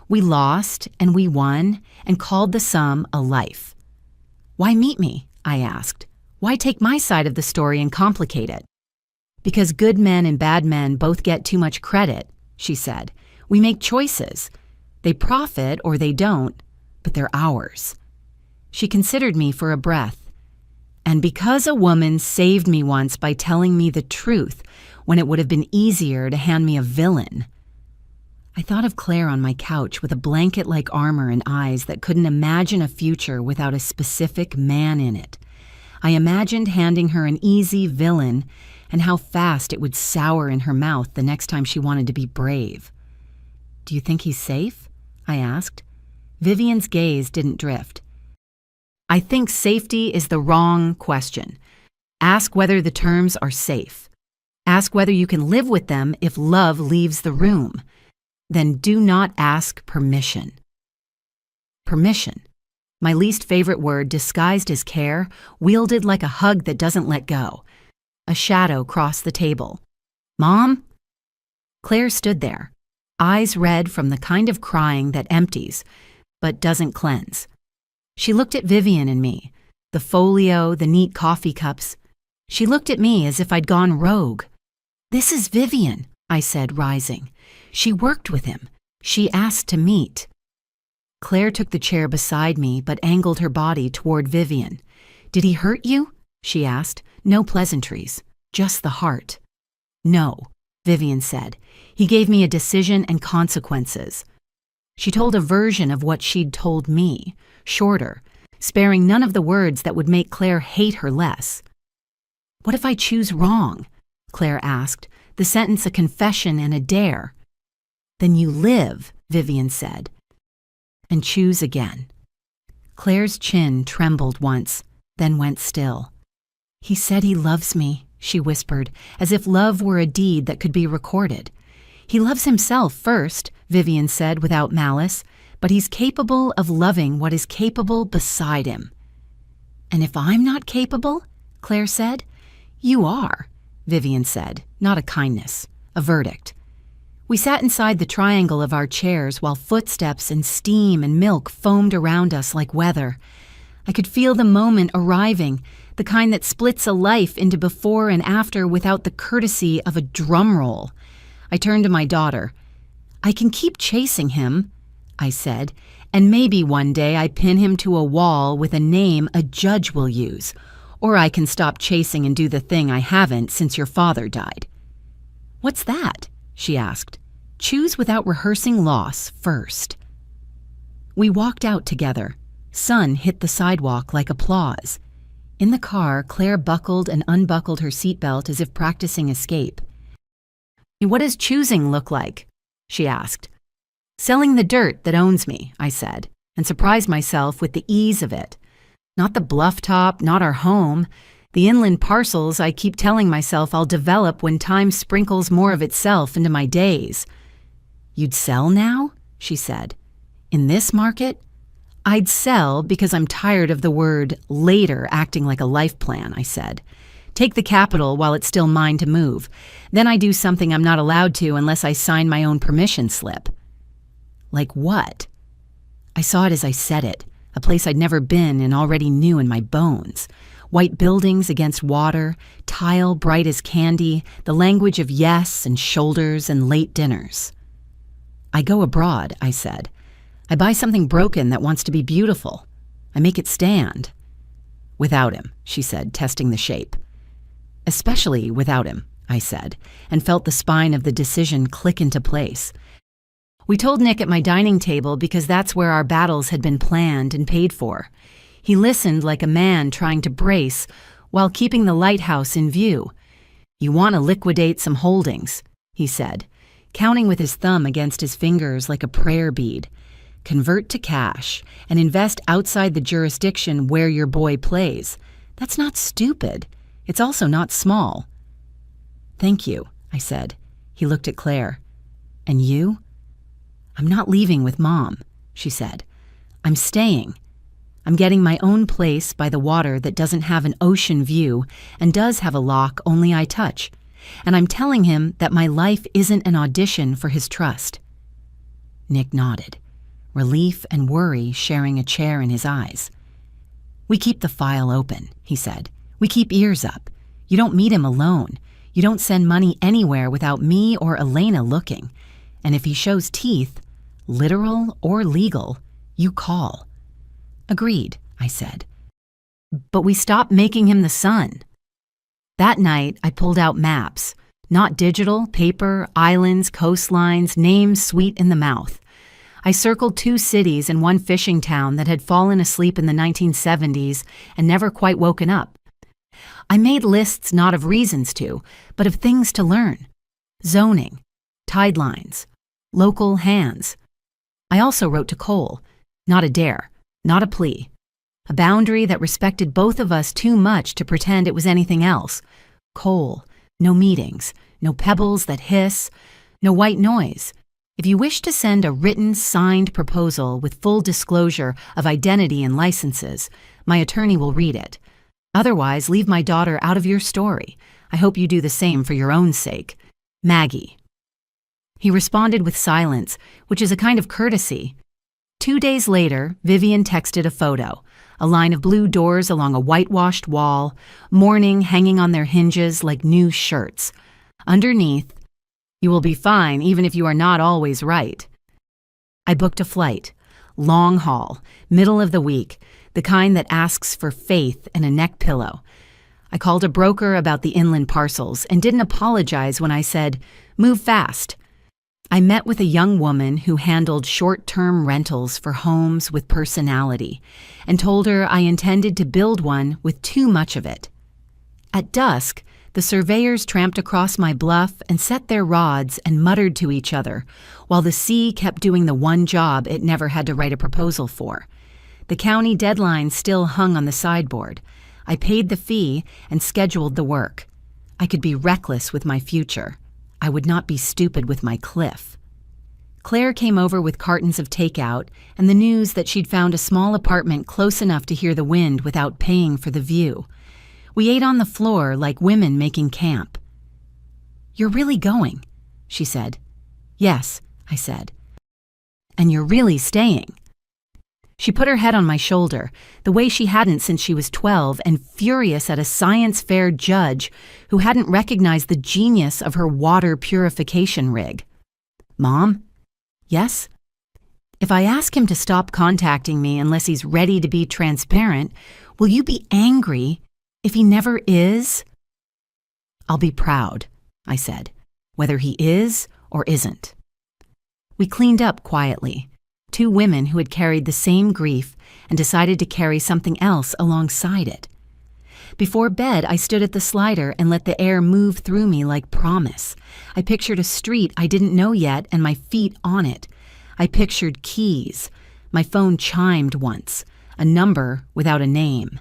We lost and we won and called the sum a life. Why meet me? I asked. Why take my side of the story and complicate it? Because good men and bad men both get too much credit, she said. We make choices. They profit or they don't, but they're ours. She considered me for a breath. And because a woman saved me once by telling me the truth when it would have been easier to hand me a villain. I thought of Claire on my couch with a blanket-like armor and eyes that couldn't imagine a future without a specific man in it. I imagined handing her an easy villain and how fast it would sour in her mouth the next time she wanted to be brave. Do you think he's safe? I asked. Vivian's gaze didn't drift. I think safety is the wrong question. Ask whether the terms are safe. Ask whether you can live with them if love leaves the room. Then do not ask permission. Permission, my least favorite word disguised as care, wielded like a hug that doesn't let go. A shadow crossed the table. Mom? Claire stood there, eyes red from the kind of crying that empties, but doesn't cleanse. She looked at Vivian and me, the folio, the neat coffee cups. She looked at me as if I'd gone rogue. "This is Vivian," I said, rising. "She worked with him. She asked to meet." Claire took the chair beside me but angled her body toward Vivian. "Did he hurt you?" she asked. "No pleasantries, just the heart." "No," Vivian said. "He gave me a decision and consequences." She told a version of what she'd told me, shorter, sparing none of the words that would make Claire hate her less. "What if I choose wrong?" Claire asked, the sentence a confession and a dare. "Then you live," Vivian said, "and choose again." Claire's chin trembled once, then went still. "He said he loves me," she whispered, as if love were a deed that could be recorded. "He loves himself first," Vivian said without malice, "but he's capable of loving what is capable beside him." "And if I'm not capable?" Claire said. "You are," Vivian said, not a kindness, a verdict. We sat inside the triangle of our chairs while footsteps and steam and milk foamed around us like weather. I could feel the moment arriving, the kind that splits a life into before and after without the courtesy of a drum roll. I turned to my daughter. "I can keep chasing him," I said, "and maybe one day I pin him to a wall with a name a judge will use. Or I can stop chasing and do the thing I haven't since your father died." "What's that?" she asked. "Choose without rehearsing loss first." We walked out together. Sun hit the sidewalk like applause. In the car, Claire buckled and unbuckled her seatbelt as if practicing escape. "What does choosing look like?" she asked. "Selling the dirt that owns me," I said, and surprised myself with the ease of it. Not the bluff top, not our home. The inland parcels I keep telling myself I'll develop when time sprinkles more of itself into my days. "You'd sell now?" she said. "In this market?" "I'd sell because I'm tired of the word later acting like a life plan," I said. "Take the capital while it's still mine to move. Then I do something I'm not allowed to unless I sign my own permission slip." "Like what?" I saw it as I said it. A place I'd never been and already knew in my bones. White buildings against water, tile bright as candy, the language of yes and shoulders and late dinners. "I go abroad," I said. "I buy something broken that wants to be beautiful. I make it stand." "Without him," she said, testing the shape. "Especially without him," I said, and felt the spine of the decision click into place. We told Nick at my dining table because that's where our battles had been planned and paid for. He listened like a man trying to brace while keeping the lighthouse in view. "You want to liquidate some holdings," he said, counting with his thumb against his fingers like a prayer bead. "Convert to cash and invest outside the jurisdiction where your boy plays. That's not stupid. It's also not small." "Thank you," I said. He looked at Claire. "And you?" "I'm not leaving with Mom," she said. "I'm staying. I'm getting my own place by the water that doesn't have an ocean view and does have a lock only I touch. And I'm telling him that my life isn't an audition for his trust." Nick nodded, relief and worry sharing a chair in his eyes. "We keep the file open," he said. "We keep ears up. You don't meet him alone. You don't send money anywhere without me or Elena looking. And if he shows teeth, literal or legal, you call." "Agreed," I said. "But we stopped making him the sun." That night, I pulled out maps. Not digital, paper, islands, coastlines, names sweet in the mouth. I circled 2 cities and 1 fishing town that had fallen asleep in the 1970s and never quite woken up. I made lists not of reasons to, but of things to learn. Zoning, tide lines, local hands. I also wrote to Cole, not a dare, not a plea. A boundary that respected both of us too much to pretend it was anything else. Cole, no meetings, no pebbles that hiss, no white noise. If you wish to send a written, signed proposal with full disclosure of identity and licenses, my attorney will read it. Otherwise, leave my daughter out of your story. I hope you do the same for your own sake. Maggie. He responded with silence, which is a kind of courtesy. 2 days later, Vivian texted a photo, a line of blue doors along a whitewashed wall, mourning hanging on their hinges like new shirts. Underneath, "You will be fine even if you are not always right." I booked a flight. Long haul, middle of the week, the kind that asks for faith and a neck pillow. I called a broker about the inland parcels and didn't apologize when I said, "Move fast." I met with a young woman who handled short-term rentals for homes with personality and told her I intended to build one with too much of it. At dusk, the surveyors tramped across my bluff and set their rods and muttered to each other, while the sea kept doing the one job it never had to write a proposal for. The county deadline still hung on the sideboard. I paid the fee and scheduled the work. I could be reckless with my future. I would not be stupid with my cliff. Claire came over with cartons of takeout and the news that she'd found a small apartment close enough to hear the wind without paying for the view. We ate on the floor like women making camp. "You're really going," she said. "Yes," I said. "And you're really staying." She put her head on my shoulder, the way she hadn't since she was 12, and furious at a science fair judge who hadn't recognized the genius of her water purification rig. "Mom?" "Yes?" "If I ask him to stop contacting me unless he's ready to be transparent, will you be angry if he never is?" "I'll be proud," I said, "whether he is or isn't." We cleaned up quietly. Two women who had carried the same grief and decided to carry something else alongside it. Before bed, I stood at the slider and let the air move through me like promise. I pictured a street I didn't know yet and my feet on it. I pictured keys. My phone chimed once, a number without a name.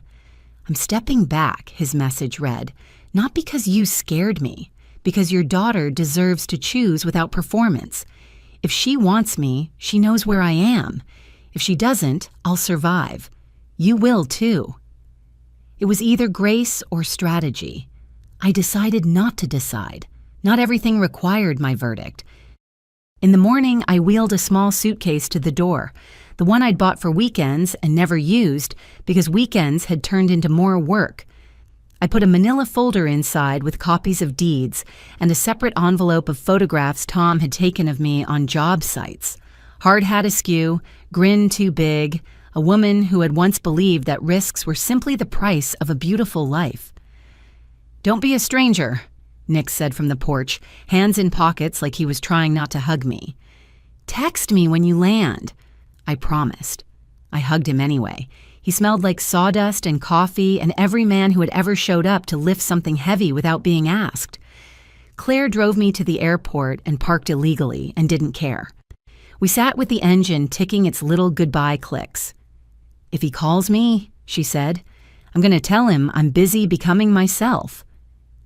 "I'm stepping back," his message read, "not because you scared me, because your daughter deserves to choose without performance. If she wants me, she knows where I am. If she doesn't, I'll survive. You will too." It was either grace or strategy. I decided not to decide. Not everything required my verdict. In the morning, I wheeled a small suitcase to the door, the one I'd bought for weekends and never used because weekends had turned into more work. I put a manila folder inside with copies of deeds and a separate envelope of photographs Tom had taken of me on job sites. Hard hat askew, grin too big, a woman who had once believed that risks were simply the price of a beautiful life. "Don't be a stranger," Nick said from the porch, hands in pockets like he was trying not to hug me. "Text me when you land," I promised. I hugged him anyway. He smelled like sawdust and coffee and every man who had ever showed up to lift something heavy without being asked. Claire drove me to the airport and parked illegally and didn't care. We sat with the engine ticking its little goodbye clicks. "If he calls me," she said, "I'm going to tell him I'm busy becoming myself."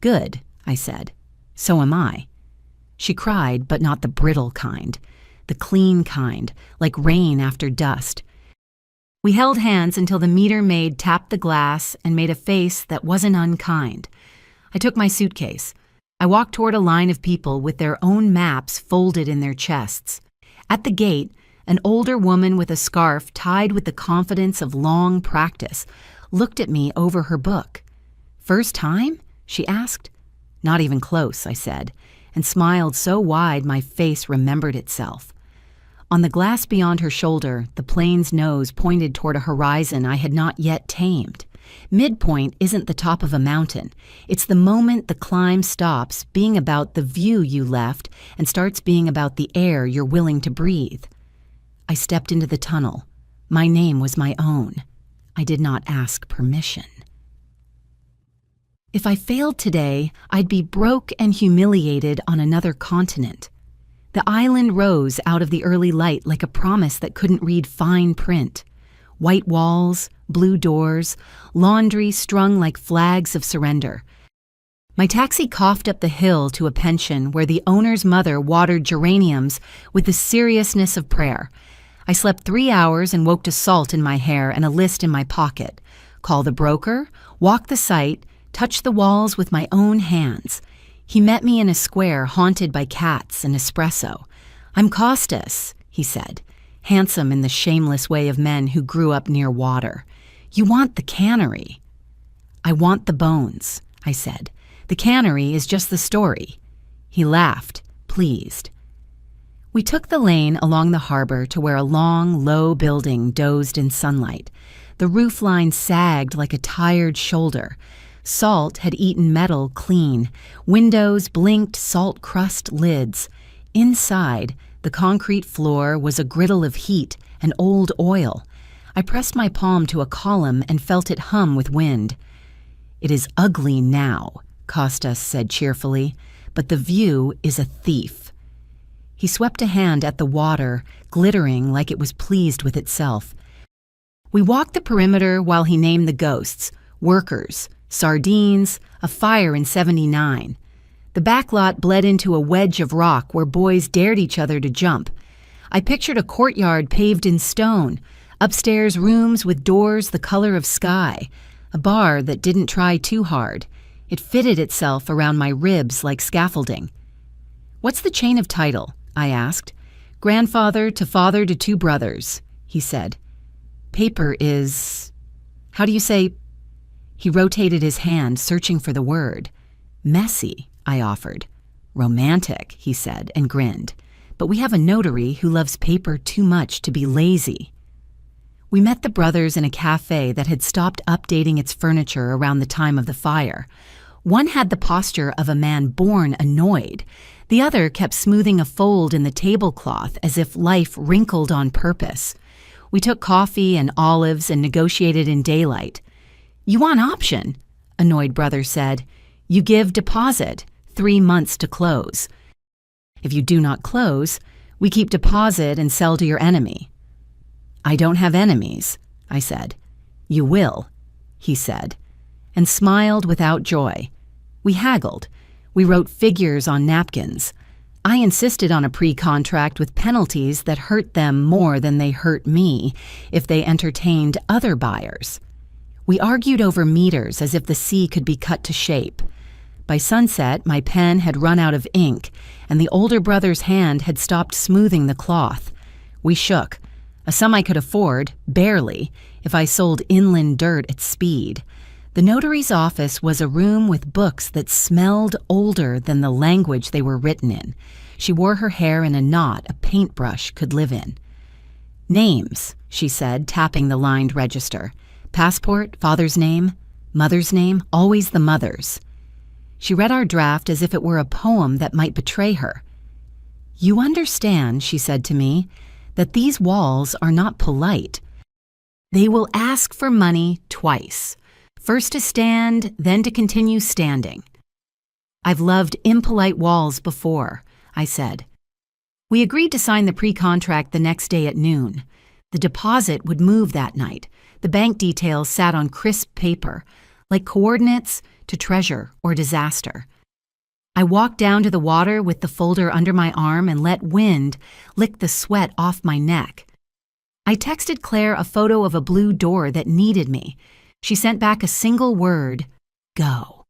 "Good," I said. "So am I." She cried, but not the brittle kind, the clean kind, like rain after dust. We held hands until the meter maid tapped the glass and made a face that wasn't unkind. I took my suitcase. I walked toward a line of people with their own maps folded in their chests. At the gate, an older woman with a scarf tied with the confidence of long practice looked at me over her book. "First time?" she asked. "Not even close," I said, and smiled so wide my face remembered itself. On the glass beyond her shoulder, the plane's nose pointed toward a horizon I had not yet tamed. Midpoint isn't the top of a mountain. It's the moment the climb stops being about the view you left and starts being about the air you're willing to breathe. I stepped into the tunnel. My name was my own. I did not ask permission. If I failed today, I'd be broke and humiliated on another continent. The island rose out of the early light like a promise that couldn't read fine print. White walls, blue doors, laundry strung like flags of surrender. My taxi coughed up the hill to a pension where the owner's mother watered geraniums with the seriousness of prayer. I slept 3 hours and woke to salt in my hair and a list in my pocket. Call the broker, walk the site, touch the walls with my own hands. He met me in a square haunted by cats and espresso. "I'm Costas," he said, handsome in the shameless way of men who grew up near water. You want the cannery. I want the bones, I said. The cannery is just the story. He laughed, pleased. We took the lane along the harbor to where a long, low building dozed in sunlight. The roof line sagged like a tired shoulder. Salt had eaten metal clean. Windows blinked salt crust lids. Inside, the concrete floor was a griddle of heat and old oil. I pressed my palm to a column and felt it hum with wind. It is ugly now, Costas said cheerfully, but the view is a thief. He swept a hand at the water, glittering like it was pleased with itself. We walked the perimeter while he named the ghosts, workers, sardines, a fire in '79. The back lot bled into a wedge of rock where boys dared each other to jump. I pictured a courtyard paved in stone, upstairs rooms with doors the color of sky, a bar that didn't try too hard. It fitted itself around my ribs like scaffolding. What's the chain of title? I asked. Grandfather to father to 2 brothers, he said. Paper is... How do you say... He rotated his hand, searching for the word. Messy, I offered. Romantic, he said, and grinned. But we have a notary who loves paper too much to be lazy. We met the brothers in a cafe that had stopped updating its furniture around the time of the fire. One had the posture of a man born annoyed. The other kept smoothing a fold in the tablecloth as if life wrinkled on purpose. We took coffee and olives and negotiated in daylight. You want option, annoyed brother said. You give deposit, 3 months to close. If you do not close, we keep deposit and sell to your enemy. I don't have enemies, I said. You will, he said, and smiled without joy. We haggled. We wrote figures on napkins. I insisted on a pre-contract with penalties that hurt them more than they hurt me if they entertained other buyers. We argued over meters as if the sea could be cut to shape. By sunset, my pen had run out of ink, and the older brother's hand had stopped smoothing the cloth. We shook, a sum I could afford, barely, if I sold inland dirt at speed. The notary's office was a room with books that smelled older than the language they were written in. She wore her hair in a knot a paintbrush could live in. Names, she said, tapping the lined register. Passport, father's name, mother's name, always the mother's. She read our draft as if it were a poem that might betray her. You understand, she said to me, that these walls are not polite. They will ask for money twice. First to stand, then to continue standing. I've loved impolite walls before, I said. We agreed to sign the pre-contract the next day at noon. The deposit would move that night. The bank details sat on crisp paper, like coordinates to treasure or disaster. I walked down to the water with the folder under my arm and let wind lick the sweat off my neck. I texted Claire a photo of a blue door that needed me. She sent back a single word, go.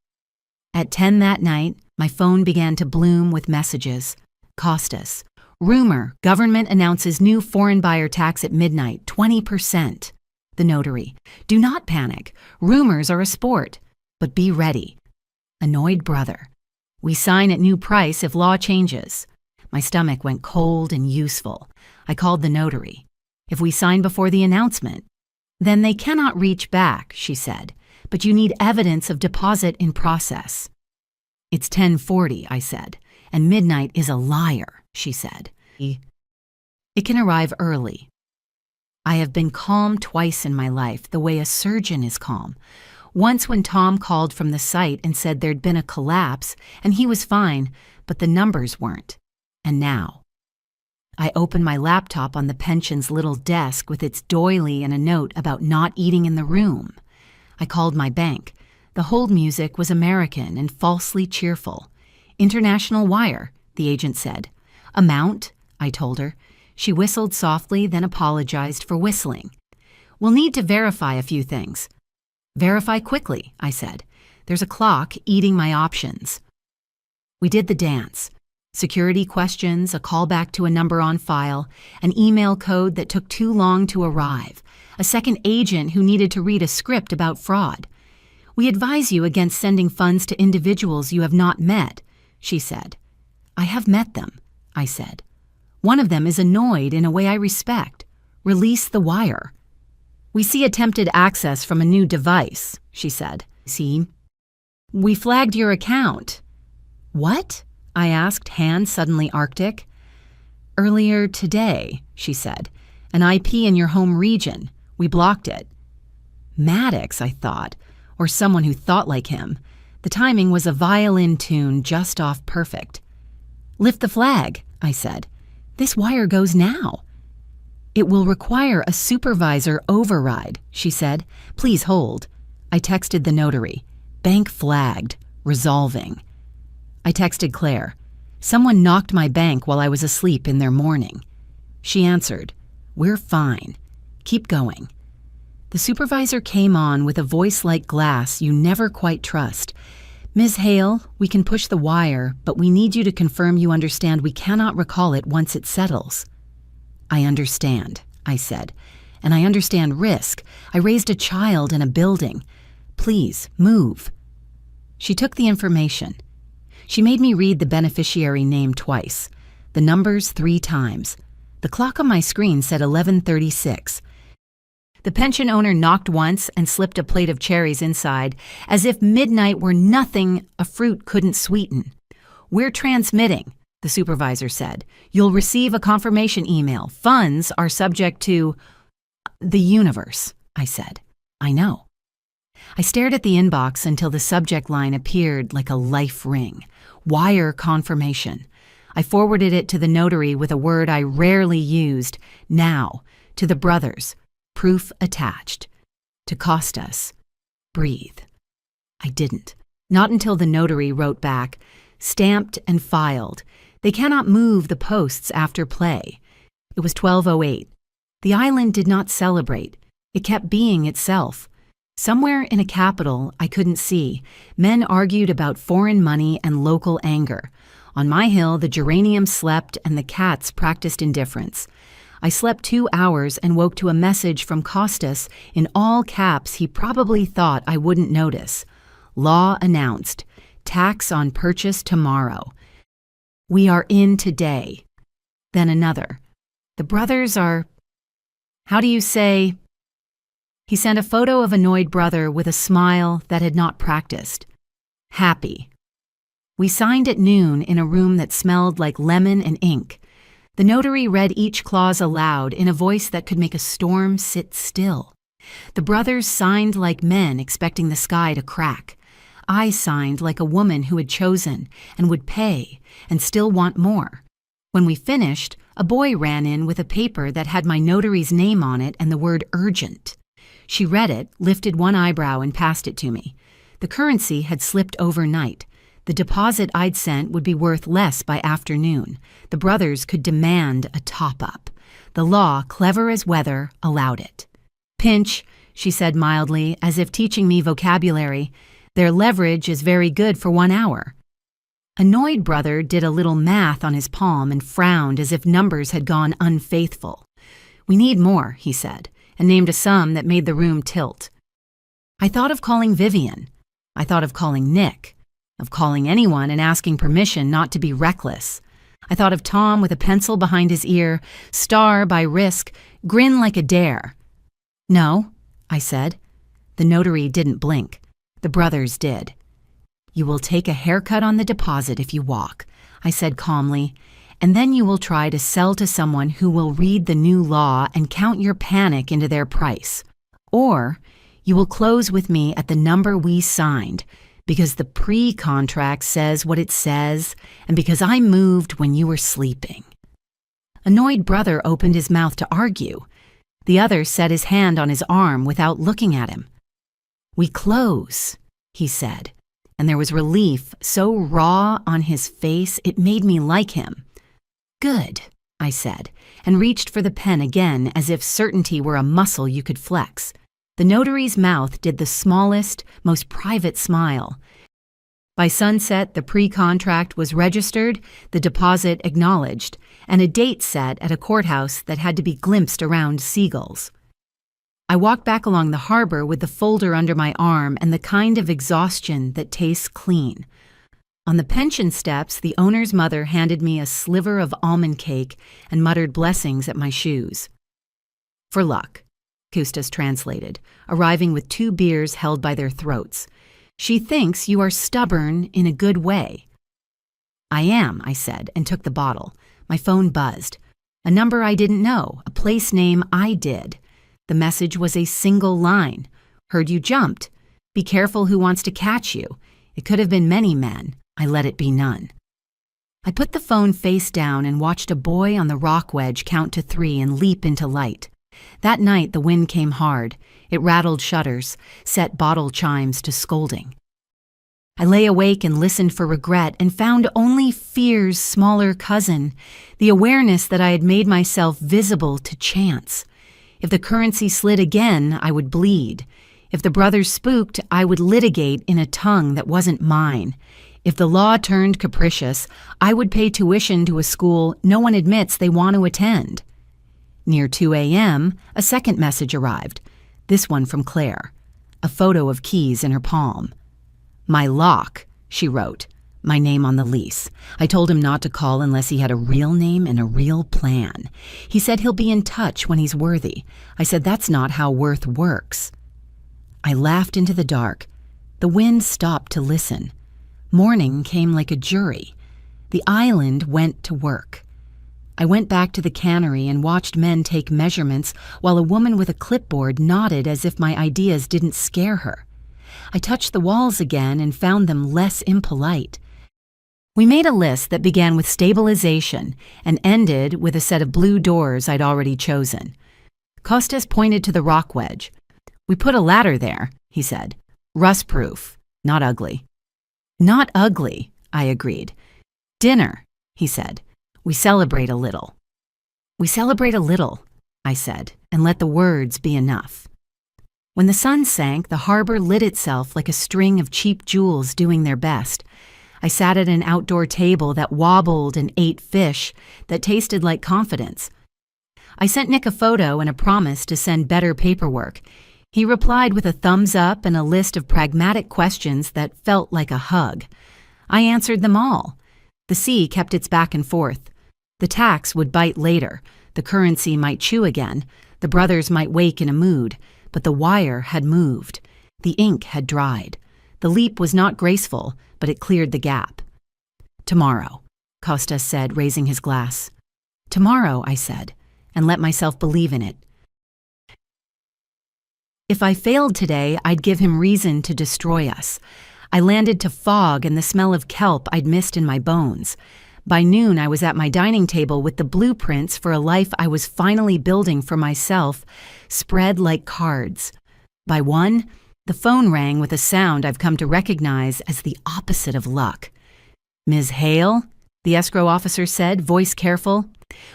At 10 that night, my phone began to bloom with messages. Costas. Rumor, government announces new foreign buyer tax at midnight, 20%. The notary. Do not panic. Rumors are a sport. But be ready. Annoyed brother. We sign at new price if law changes. My stomach went cold and useful. I called the notary. If we sign before the announcement, then they cannot reach back, she said, but you need evidence of deposit in process. It's 10:40, I said, and midnight is a liar, she said. It can arrive early. I have been calm twice in my life, the way a surgeon is calm. Once when Tom called from the site and said there'd been a collapse, and he was fine, but the numbers weren't. And now. I opened my laptop on the pension's little desk with its doily and a note about not eating in the room. I called my bank. The hold music was American and falsely cheerful. International wire, the agent said. Amount, I told her. She whistled softly, then apologized for whistling. We'll need to verify a few things. Verify quickly, I said. There's a clock eating my options. We did the dance. Security questions, a callback to a number on file, an email code that took too long to arrive, a second agent who needed to read a script about fraud. We advise you against sending funds to individuals you have not met, she said. I have met them, I said. One of them is annoyed in a way I respect. Release the wire. We see attempted access from a new device, she said. See? We flagged your account. What? I asked, hand suddenly arctic. Earlier today, she said. An IP in your home region. We blocked it. Maddox, I thought, or someone who thought like him. The timing was a violin tune just off perfect. Lift the flag, I said. This wire goes now. It will require a supervisor override, she said. Please hold. I texted the notary. Bank flagged. Resolving. I texted Claire. Someone knocked my bank while I was asleep in their morning. She answered. We're fine. Keep going. The supervisor came on with a voice like glass you never quite trust. Ms. Hale, we can push the wire, but we need you to confirm you understand we cannot recall it once it settles. I understand, I said, and I understand risk. I raised a child in a building. Please, move. She took the information. She made me read the beneficiary name twice, the numbers 3 times. The clock on my screen said 11:36. The pension owner knocked once and slipped a plate of cherries inside, as if midnight were nothing a fruit couldn't sweeten. We're transmitting, the supervisor said. You'll receive a confirmation email. Funds are subject to the universe, I said. I know. I stared at the inbox until the subject line appeared like a life ring. Wire confirmation. I forwarded it to the notary with a word I rarely used. Now, to the brothers. Proof attached. To Costas. Breathe. I didn't. Not until the notary wrote back, stamped and filed. They cannot move the posts after play. It was 12:08. The island did not celebrate. It kept being itself. Somewhere in a capital I couldn't see, men argued about foreign money and local anger. On my hill, the geranium slept and the cats practiced indifference. I slept 2 hours and woke to a message from Costas in all caps he probably thought I wouldn't notice. Law announced. Tax on purchase tomorrow. We are in today. Then another. The brothers are... How do you say... He sent a photo of annoyed brother with a smile that had not practiced. Happy. We signed at noon in a room that smelled like lemon and ink. The notary read each clause aloud in a voice that could make a storm sit still. The brothers signed like men expecting the sky to crack. I signed like a woman who had chosen and would pay and still want more. When we finished, a boy ran in with a paper that had my notary's name on it and the word urgent. She read it, lifted one eyebrow, and passed it to me. The currency had slipped overnight. The deposit I'd sent would be worth less by afternoon. The brothers could demand a top-up. The law, clever as weather, allowed it. Pinch, she said mildly, as if teaching me vocabulary. Their leverage is very good for 1 hour. Annoyed brother did a little math on his palm and frowned as if numbers had gone unfaithful. We need more, he said, and named a sum that made the room tilt. I thought of calling Vivian. I thought of calling Nick. Of calling anyone and asking permission not to be reckless. I thought of Tom with a pencil behind his ear, star by risk, grin like a dare. No, I said. The notary didn't blink. The brothers did. You will take a haircut on the deposit if you walk, I said calmly, and then you will try to sell to someone who will read the new law and count your panic into their price. Or you will close with me at the number we signed, because the pre-contract says what it says, and because I moved when you were sleeping. Annoyed brother opened his mouth to argue. The other set his hand on his arm without looking at him. We close, he said, and there was relief so raw on his face it made me like him. Good, I said, and reached for the pen again as if certainty were a muscle you could flex. The notary's mouth did the smallest, most private smile. By sunset, the pre-contract was registered, the deposit acknowledged, and a date set at a courthouse that had to be glimpsed around seagulls. I walked back along the harbor with the folder under my arm and the kind of exhaustion that tastes clean. On the pension steps, the owner's mother handed me a sliver of almond cake and muttered blessings at my shoes. For luck, Kustas translated, arriving with 2 beers held by their throats. She thinks you are stubborn in a good way. I am, I said, and took the bottle. My phone buzzed. A number I didn't know, a place name I did. The message was a single line. Heard you jumped. Be careful who wants to catch you. It could have been many men. I let it be none. I put the phone face down and watched a boy on the rock wedge count to 3 and leap into light. That night the wind came hard. It rattled shutters, set bottle chimes to scolding. I lay awake and listened for regret and found only fear's smaller cousin, the awareness that I had made myself visible to chance. If the currency slid again, I would bleed. If the brothers spooked, I would litigate in a tongue that wasn't mine. If the law turned capricious, I would pay tuition to a school no one admits they want to attend. Near 2 a.m., a second message arrived, this one from Claire, a photo of keys in her palm. My lock, she wrote, my name on the lease. I told him not to call unless he had a real name and a real plan. He said he'll be in touch when he's worthy. I said that's not how worth works. I laughed into the dark. The wind stopped to listen. Morning came like a jury. The island went to work. I went back to the cannery and watched men take measurements while a woman with a clipboard nodded as if my ideas didn't scare her. I touched the walls again and found them less impolite. We made a list that began with stabilization and ended with a set of blue doors I'd already chosen. Kostas pointed to the rock wedge. We put a ladder there, he said. Rust-proof, not ugly. Not ugly, I agreed. Dinner, he said. We celebrate a little. We celebrate a little, I said, and let the words be enough. When the sun sank, the harbor lit itself like a string of cheap jewels doing their best. I sat at an outdoor table that wobbled and ate fish that tasted like confidence. I sent Nick a photo and a promise to send better paperwork. He replied with a thumbs up and a list of pragmatic questions that felt like a hug. I answered them all. The sea kept its back and forth. The tax would bite later. The currency might chew again. The brothers might wake in a mood. But the wire had moved. The ink had dried. The leap was not graceful, but it cleared the gap. Tomorrow, Kostas said, raising his glass. Tomorrow, I said, and let myself believe in it. If I failed today, I'd give him reason to destroy us. I landed to fog and the smell of kelp I'd missed in my bones. By noon, I was at my dining table with the blueprints for a life I was finally building for myself, spread like cards. By 1, the phone rang with a sound I've come to recognize as the opposite of luck. Ms. Hale, the escrow officer said, voice careful.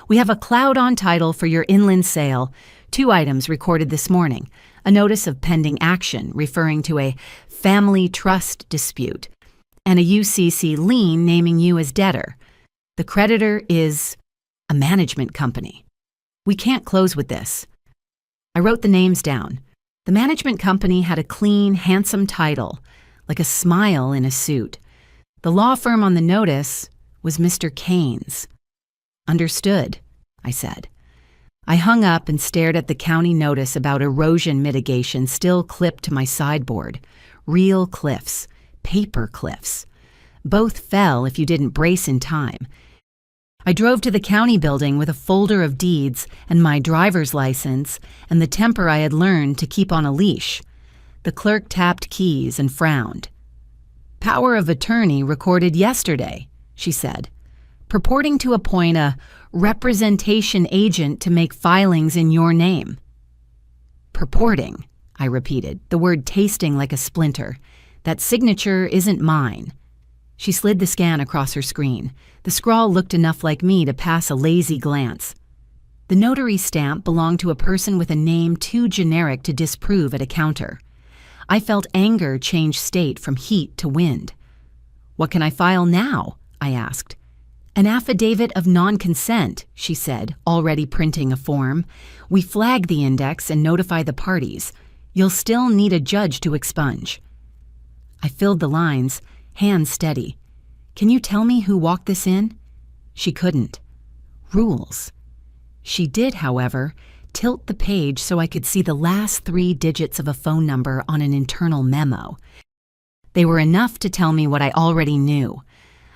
We have a cloud on title for your inland sale. 2 items recorded this morning. A notice of pending action referring to a family trust dispute, and a UCC lien naming you as debtor. The creditor is a management company. We can't close with this. I wrote the names down. The management company had a clean, handsome title, like a smile in a suit. The law firm on the notice was Mr. Keynes. Understood, I said. I hung up and stared at the county notice about erosion mitigation still clipped to my sideboard. Real cliffs, paper cliffs. Both fell if you didn't brace in time. I drove to the county building with a folder of deeds and my driver's license and the temper I had learned to keep on a leash. The clerk tapped keys and frowned. Power of attorney recorded yesterday, she said, purporting to appoint a representation agent to make filings in your name. Purporting, I repeated, the word tasting like a splinter. That signature isn't mine. She slid the scan across her screen. The scrawl looked enough like me to pass a lazy glance. The notary stamp belonged to a person with a name too generic to disprove at a counter. I felt anger change state from heat to wind. What can I file now? I asked. An affidavit of non-consent, she said, already printing a form. We flag the index and notify the parties. You'll still need a judge to expunge. I filled the lines, hands steady. Can you tell me who walked this in? She couldn't. Rules. She did, however, tilt the page so I could see the last 3 digits of a phone number on an internal memo. They were enough to tell me what I already knew.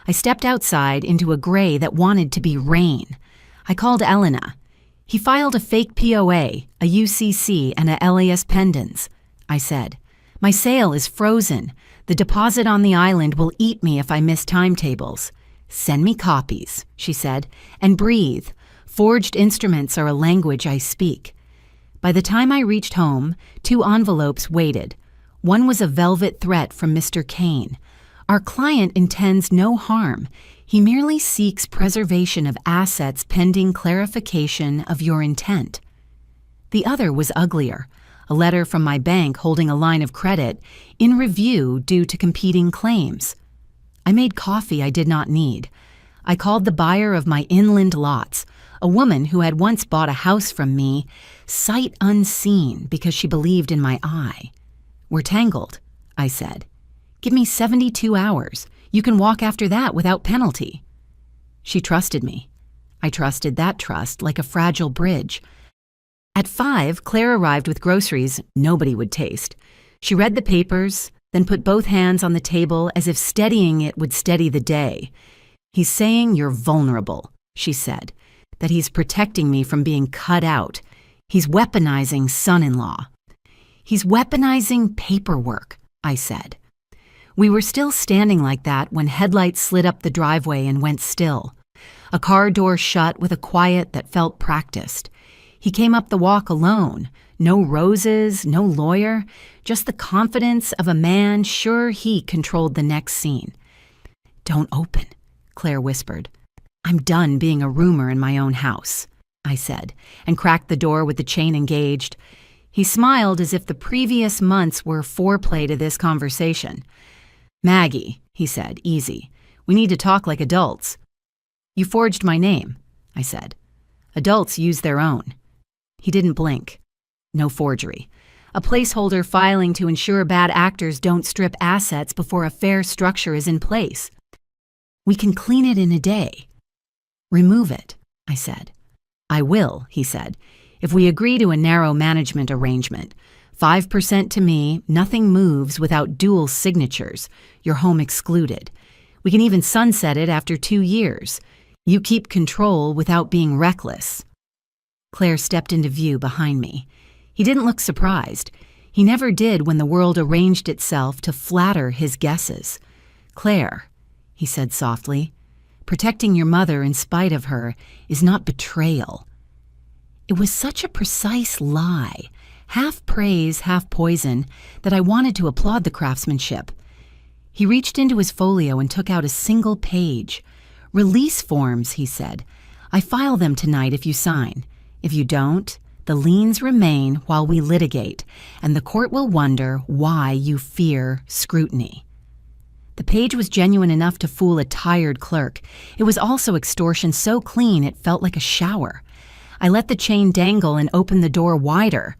I stepped outside into a gray that wanted to be rain. I called Elena. He filed a fake POA, a UCC, and a LAS pendants. I said, my sale is frozen. The deposit on the island will eat me if I miss timetables. Send me copies, she said, and breathe. Forged instruments are a language I speak. By the time I reached home, 2 envelopes waited. One was a velvet threat from Mr. Kane. Our client intends no harm. He merely seeks preservation of assets pending clarification of your intent. The other was uglier, a letter from my bank holding a line of credit in review due to competing claims. I made coffee I did not need. I called the buyer of my inland lots, a woman who had once bought a house from me, sight unseen because she believed in my eye. We're tangled, I said. Give me 72 hours. You can walk after that without penalty. She trusted me. I trusted that trust like a fragile bridge. At 5, Claire arrived with groceries nobody would taste. She read the papers, then put both hands on the table as if steadying it would steady the day. He's saying you're vulnerable, she said, that he's protecting me from being cut out. He's weaponizing son-in-law. He's weaponizing paperwork, I said. We were still standing like that when headlights slid up the driveway and went still. A car door shut with a quiet that felt practiced. He came up the walk alone. No roses, no lawyer, just the confidence of a man sure he controlled the next scene. Don't open, Claire whispered. I'm done being a roomer in my own house, I said, and cracked the door with the chain engaged. He smiled as if the previous months were foreplay to this conversation. Maggie, he said, easy. We need to talk like adults. You forged my name, I said. Adults use their own. He didn't blink. No forgery. A placeholder filing to ensure bad actors don't strip assets before a fair structure is in place. We can clean it in a day. Remove it, I said. I will, he said, if we agree to a narrow management arrangement. 5% to me, nothing moves without dual signatures, your home excluded. We can even sunset it after 2 years. You keep control without being reckless. Claire stepped into view behind me. He didn't look surprised. He never did when the world arranged itself to flatter his guesses. Claire, he said softly, protecting your mother in spite of her is not betrayal. It was such a precise lie, half praise, half poison, that I wanted to applaud the craftsmanship. He reached into his folio and took out a single page. Release forms, he said. I file them tonight if you sign. If you don't, the liens remain while we litigate, and the court will wonder why you fear scrutiny. The page was genuine enough to fool a tired clerk. It was also extortion so clean it felt like a shower. I let the chain dangle and opened the door wider.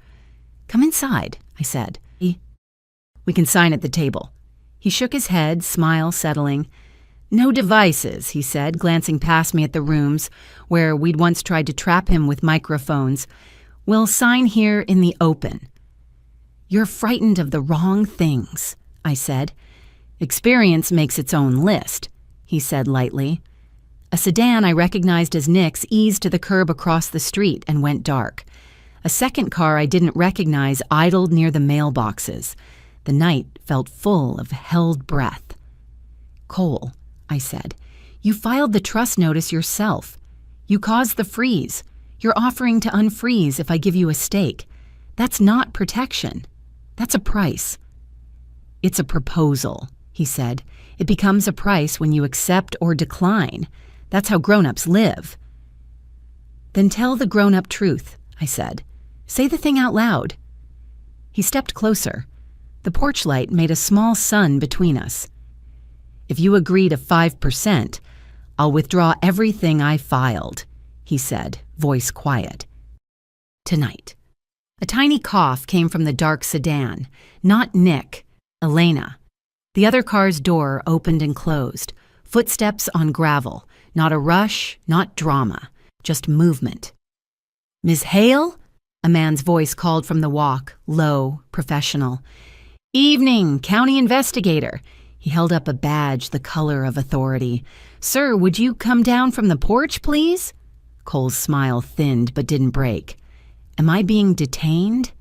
Come inside, I said. We can sign at the table. He shook his head, smile settling. No devices, he said, glancing past me at the rooms where we'd once tried to trap him with microphones. We'll sign here in the open. You're frightened of the wrong things, I said. Experience makes its own list, he said lightly. A sedan I recognized as Nick's eased to the curb across the street and went dark. A second car I didn't recognize idled near the mailboxes. The night felt full of held breath. Cole, I said, you filed the trust notice yourself. You caused the freeze. You're offering to unfreeze if I give you a stake. That's not protection. That's a price. It's a proposal, he said. It becomes a price when you accept or decline. That's how grown-ups live. Then tell the grown-up truth, I said. Say the thing out loud. He stepped closer. The porch light made a small sun between us. If you agree to 5%, I'll withdraw everything I filed, he said, voice quiet. Tonight. A tiny cough came from the dark sedan. Not Nick, Elena. The other car's door opened and closed. Footsteps on gravel. Not a rush, not drama, just movement. Miss Hale? A man's voice called from the walk, low, professional. Evening, county investigator. He held up a badge the color of authority. Sir, would you come down from the porch, please? Cole's smile thinned but didn't break. Am I being detained?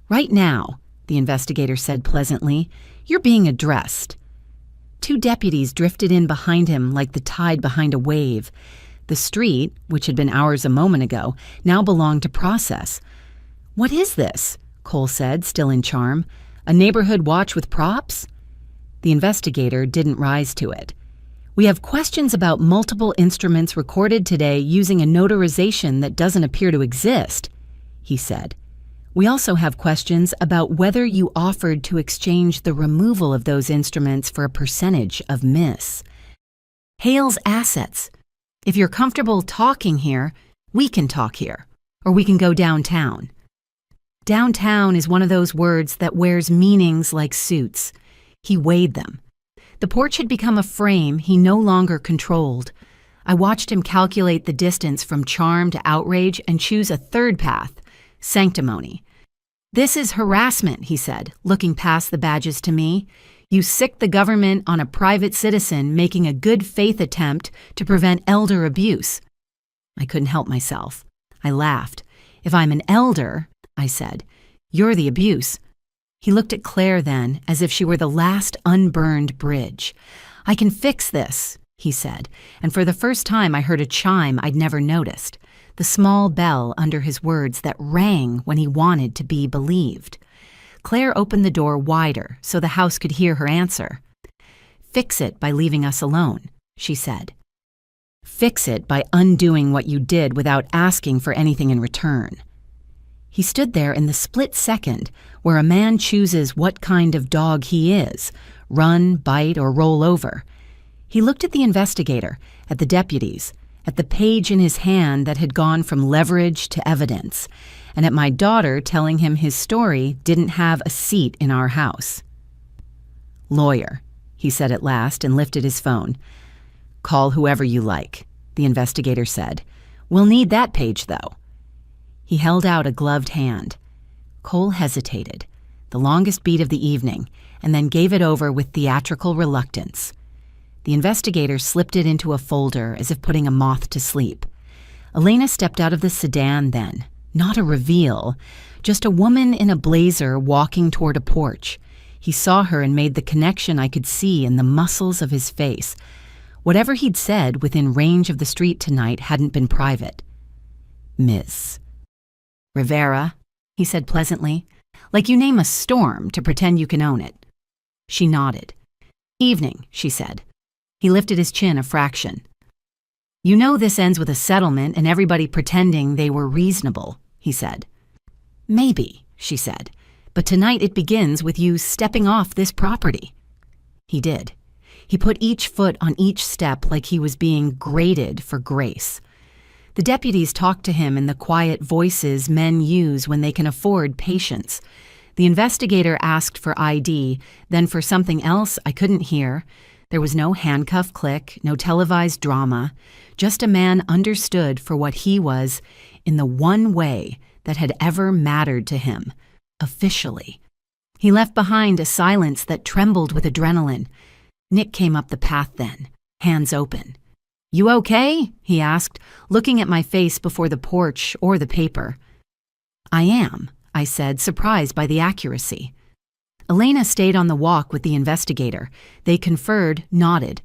Right now, the investigator said pleasantly. You're being addressed. Two deputies drifted in behind him like the tide behind a wave. The street, which had been ours a moment ago, now belonged to Process. What is this? Cole said, still in charm. A neighborhood watch with props? The investigator didn't rise to it. We have questions about multiple instruments recorded today using a notarization that doesn't appear to exist, he said. We also have questions about whether you offered to exchange the removal of those instruments for a percentage of Miss Hale's assets. If you're comfortable talking here, we can talk here, or we can go downtown. Downtown is one of those words that wears meanings like suits. He weighed them. The porch had become a frame he no longer controlled. I watched him calculate the distance from charm to outrage and choose a third path, sanctimony. This is harassment, he said, looking past the badges to me. You sick the government on a private citizen making a good faith attempt to prevent elder abuse. I couldn't help myself. I laughed. If I'm an elder, I said, you're the abuse. He looked at Claire then, as if she were the last unburned bridge. I can fix this, he said, and for the first time I heard a chime I'd never noticed. The small bell under his words that rang when he wanted to be believed. Claire opened the door wider so the house could hear her answer. Fix it by leaving us alone, she said. Fix it by undoing what you did without asking for anything in return. He stood there in the split second where a man chooses what kind of dog he is, run, bite, or roll over. He looked at the investigator, at the deputies, at the page in his hand that had gone from leverage to evidence, and at my daughter telling him his story didn't have a seat in our house. Lawyer, he said at last and lifted his phone. Call whoever you like, the investigator said. We'll need that page, though. He held out a gloved hand. Cole hesitated, the longest beat of the evening, and then gave it over with theatrical reluctance. The investigator slipped it into a folder as if putting a moth to sleep. Elena stepped out of the sedan then. Not a reveal, just a woman in a blazer walking toward a porch. He saw her and made the connection I could see in the muscles of his face. Whatever he'd said within range of the street tonight hadn't been private. Miss Rivera, he said pleasantly, like you name a storm to pretend you can own it. She nodded. Evening, she said. He lifted his chin a fraction. You know this ends with a settlement and everybody pretending they were reasonable, he said. Maybe, she said, but tonight it begins with you stepping off this property. He did. He put each foot on each step like he was being graded for grace. The deputies talked to him in the quiet voices men use when they can afford patience. The investigator asked for ID, then for something else I couldn't hear. There was no handcuff click, no televised drama, just a man understood for what he was in the one way that had ever mattered to him, officially. He left behind a silence that trembled with adrenaline. Nick came up the path then, hands open. You okay? He asked, looking at my face before the porch or the paper. I am, I said, surprised by the accuracy. Elena stayed on the walk with the investigator. They conferred, nodded.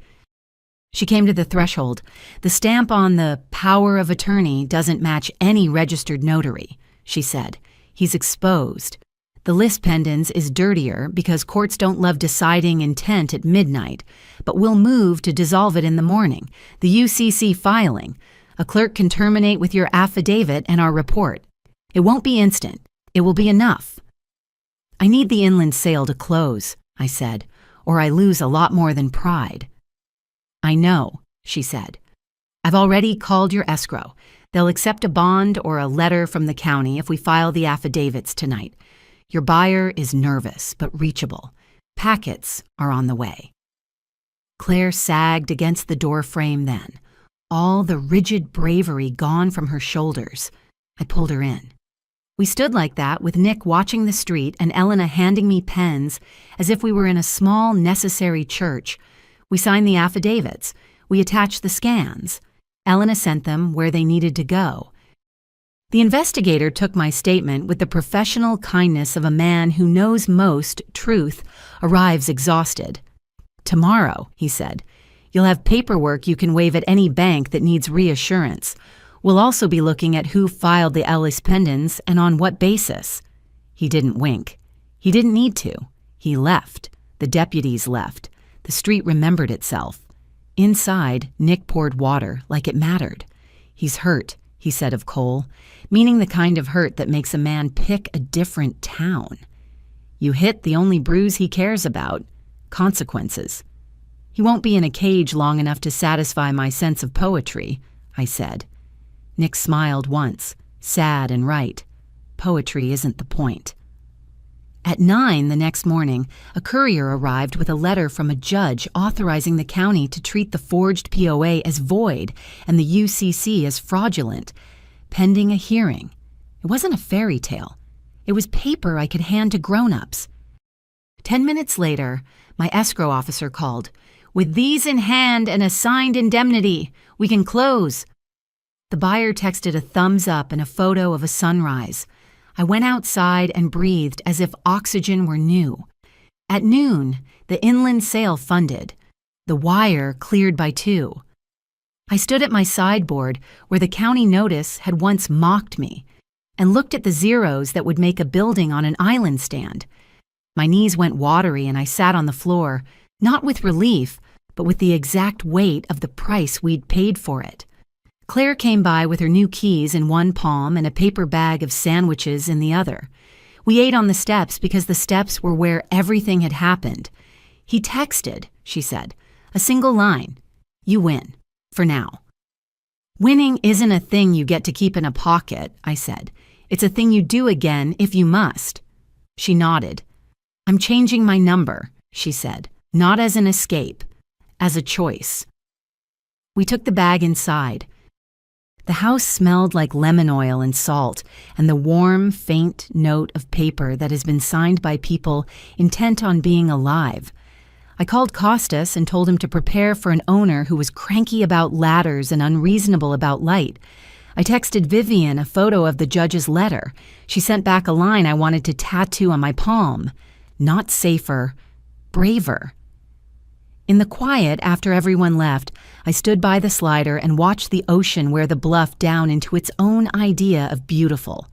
She came to the threshold. The stamp on the power of attorney doesn't match any registered notary, she said. He's exposed. The list pendens is dirtier because courts don't love deciding intent at midnight, but we'll move to dissolve it in the morning. The UCC filing. A clerk can terminate with your affidavit and our report. It won't be instant. It will be enough. I need the inland sale to close, I said, or I lose a lot more than pride. I know, she said. I've already called your escrow. They'll accept a bond or a letter from the county if we file the affidavits tonight. Your buyer is nervous but reachable. Packets are on the way. Claire sagged against the door frame then, all the rigid bravery gone from her shoulders. I pulled her in. We stood like that with Nick watching the street and Elena handing me pens as if we were in a small, necessary church. We signed the affidavits. We attached the scans. Elena sent them where they needed to go. The investigator took my statement with the professional kindness of a man who knows most truth arrives exhausted. Tomorrow, he said, you'll have paperwork you can wave at any bank that needs reassurance. We'll also be looking at who filed the Ellis pendants and on what basis. He didn't wink. He didn't need to. He left. The deputies left. The street remembered itself. Inside, Nick poured water like it mattered. He's hurt, he said of Cole, meaning the kind of hurt that makes a man pick a different town. You hit the only bruise he cares about, consequences. He won't be in a cage long enough to satisfy my sense of poetry, I said. Nick smiled once, sad and right. Poetry isn't the point. At 9 the next morning, a courier arrived with a letter from a judge authorizing the county to treat the forged POA as void and the UCC as fraudulent, pending a hearing. It wasn't a fairy tale. It was paper I could hand to grown-ups. 10 minutes later, my escrow officer called. With these in hand and a signed indemnity, we can close. The buyer texted a thumbs up and a photo of a sunrise. I went outside and breathed as if oxygen were new. At noon, the inland sale funded. The wire cleared by 2. I stood at my sideboard where the county notice had once mocked me and looked at the zeros that would make a building on an island stand. My knees went watery and I sat on the floor, not with relief, but with the exact weight of the price we'd paid for it. Claire came by with her new keys in one palm and a paper bag of sandwiches in the other. We ate on the steps because the steps were where everything had happened. He texted, she said, a single line. You win, for now. Winning isn't a thing you get to keep in a pocket, I said. It's a thing you do again if you must. She nodded. I'm changing my number, she said, not as an escape, as a choice. We took the bag inside. The house smelled like lemon oil and salt, and the warm, faint note of paper that has been signed by people intent on being alive. I called Costas and told him to prepare for an owner who was cranky about ladders and unreasonable about light. I texted Vivian a photo of the judge's letter. She sent back a line I wanted to tattoo on my palm. Not safer, braver. In the quiet after everyone left, I stood by the slider and watched the ocean wear the bluff down into its own idea of beautiful.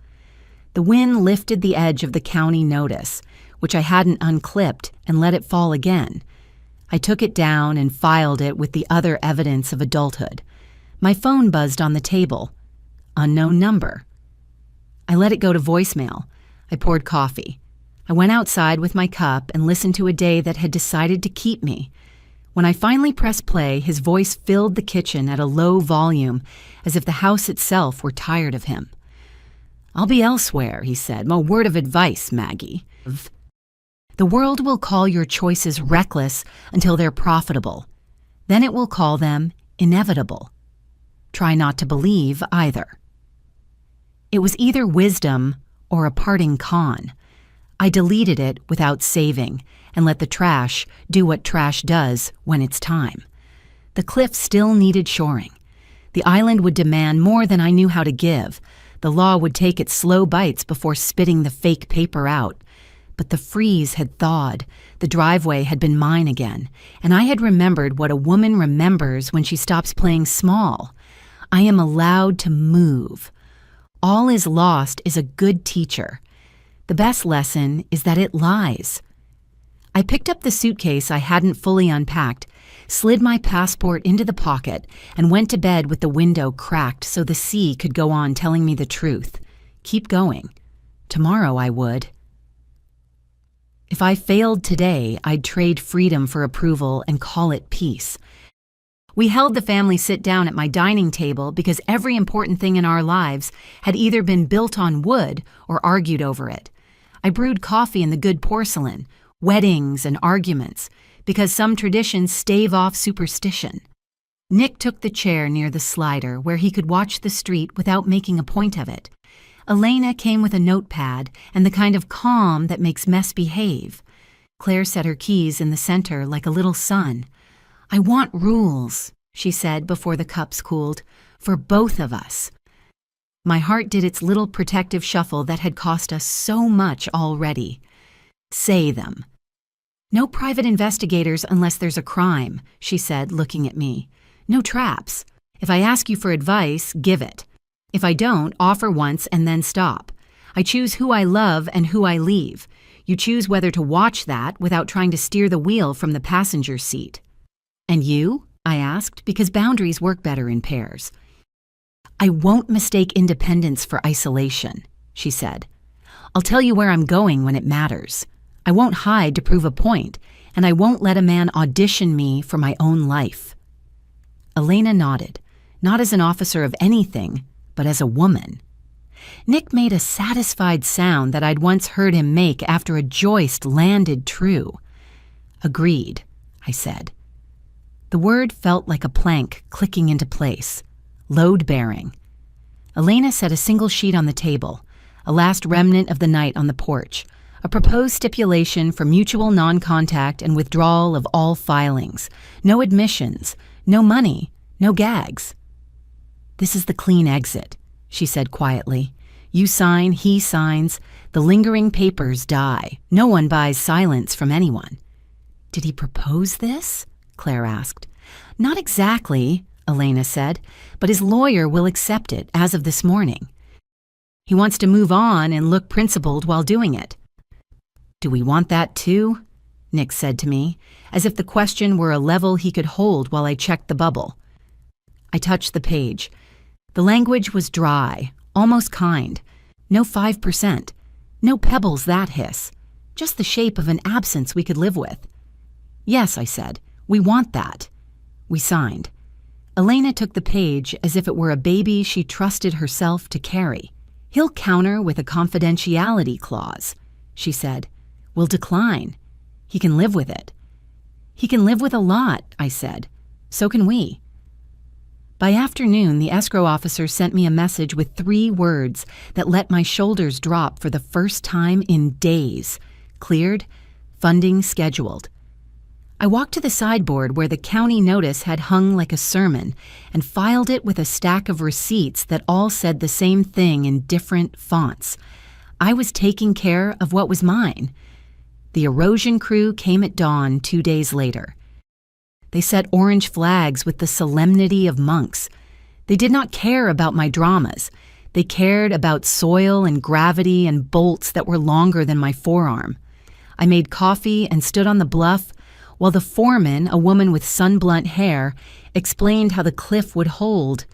The wind lifted the edge of the county notice, which I hadn't unclipped, and let it fall again. I took it down and filed it with the other evidence of adulthood. My phone buzzed on the table. Unknown number. I let it go to voicemail. I poured coffee. I went outside with my cup and listened to a day that had decided to keep me. When I finally pressed play, his voice filled the kitchen at a low volume, as if the house itself were tired of him. I'll be elsewhere, he said. A word of advice, Maggie. The world will call your choices reckless until they're profitable. Then it will call them inevitable. Try not to believe either. It was either wisdom or a parting con. I deleted it without saving and let the trash do what trash does when it's time. The cliff still needed shoring. The island would demand more than I knew how to give. The law would take its slow bites before spitting the fake paper out. But the freeze had thawed. The driveway had been mine again, and I had remembered what a woman remembers when she stops playing small. I am allowed to move. All is lost is a good teacher. The best lesson is that it lies. I picked up the suitcase I hadn't fully unpacked, slid my passport into the pocket, and went to bed with the window cracked so the sea could go on telling me the truth. Keep going. Tomorrow I would. If I failed today, I'd trade freedom for approval and call it peace. We held the family sit down at my dining table because every important thing in our lives had either been built on wood or argued over it. I brewed coffee in the good porcelain, weddings and arguments, because some traditions stave off superstition. Nick took the chair near the slider where he could watch the street without making a point of it. Elena came with a notepad and the kind of calm that makes mess behave. Claire set her keys in the center like a little sun. "I want rules," she said before the cups cooled, "for both of us." My heart did its little protective shuffle that had cost us so much already. "Say them." "No private investigators unless there's a crime," she said, looking at me. "No traps. If I ask you for advice, give it. If I don't, offer once and then stop. I choose who I love and who I leave. You choose whether to watch that without trying to steer the wheel from the passenger seat." "And you?" I asked, because boundaries work better in pairs. "I won't mistake independence for isolation," she said. "I'll tell you where I'm going when it matters. I won't hide to prove a point, and I won't let a man audition me for my own life." Elena nodded, not as an officer of anything, but as a woman. Nick made a satisfied sound that I'd once heard him make after a joist landed true. "Agreed," I said. The word felt like a plank clicking into place. Load-bearing. Elena set a single sheet on the table, a last remnant of the night on the porch, a proposed stipulation for mutual non-contact and withdrawal of all filings. No admissions, no money, no gags. "This is the clean exit," she said quietly. "You sign, he signs. The lingering papers die. No one buys silence from anyone." "Did he propose this?" Claire asked. "Not exactly," Elena said, "but his lawyer will accept it as of this morning. He wants to move on and look principled while doing it." "Do we want that too?" Nick said to me, as if the question were a level he could hold while I checked the bubble. I touched the page. The language was dry, almost kind. No 5%. No pebbles that hiss. Just the shape of an absence we could live with. "Yes," I said. "We want that." We signed. Elena took the page as if it were a baby she trusted herself to carry. "He'll counter with a confidentiality clause," she said. "We'll decline. He can live with it." "He can live with a lot," I said. "So can we." By afternoon, the escrow officer sent me a message with 3 words that let my shoulders drop for the first time in days. Cleared, funding scheduled. I walked to the sideboard where the county notice had hung like a sermon and filed it with a stack of receipts that all said the same thing in different fonts. I was taking care of what was mine. The erosion crew came at dawn 2 days later. They set orange flags with the solemnity of monks. They did not care about my dramas. They cared about soil and gravity and bolts that were longer than my forearm. I made coffee and stood on the bluff while the foreman, a woman with sun-blunt hair, explained how the cliff would hold.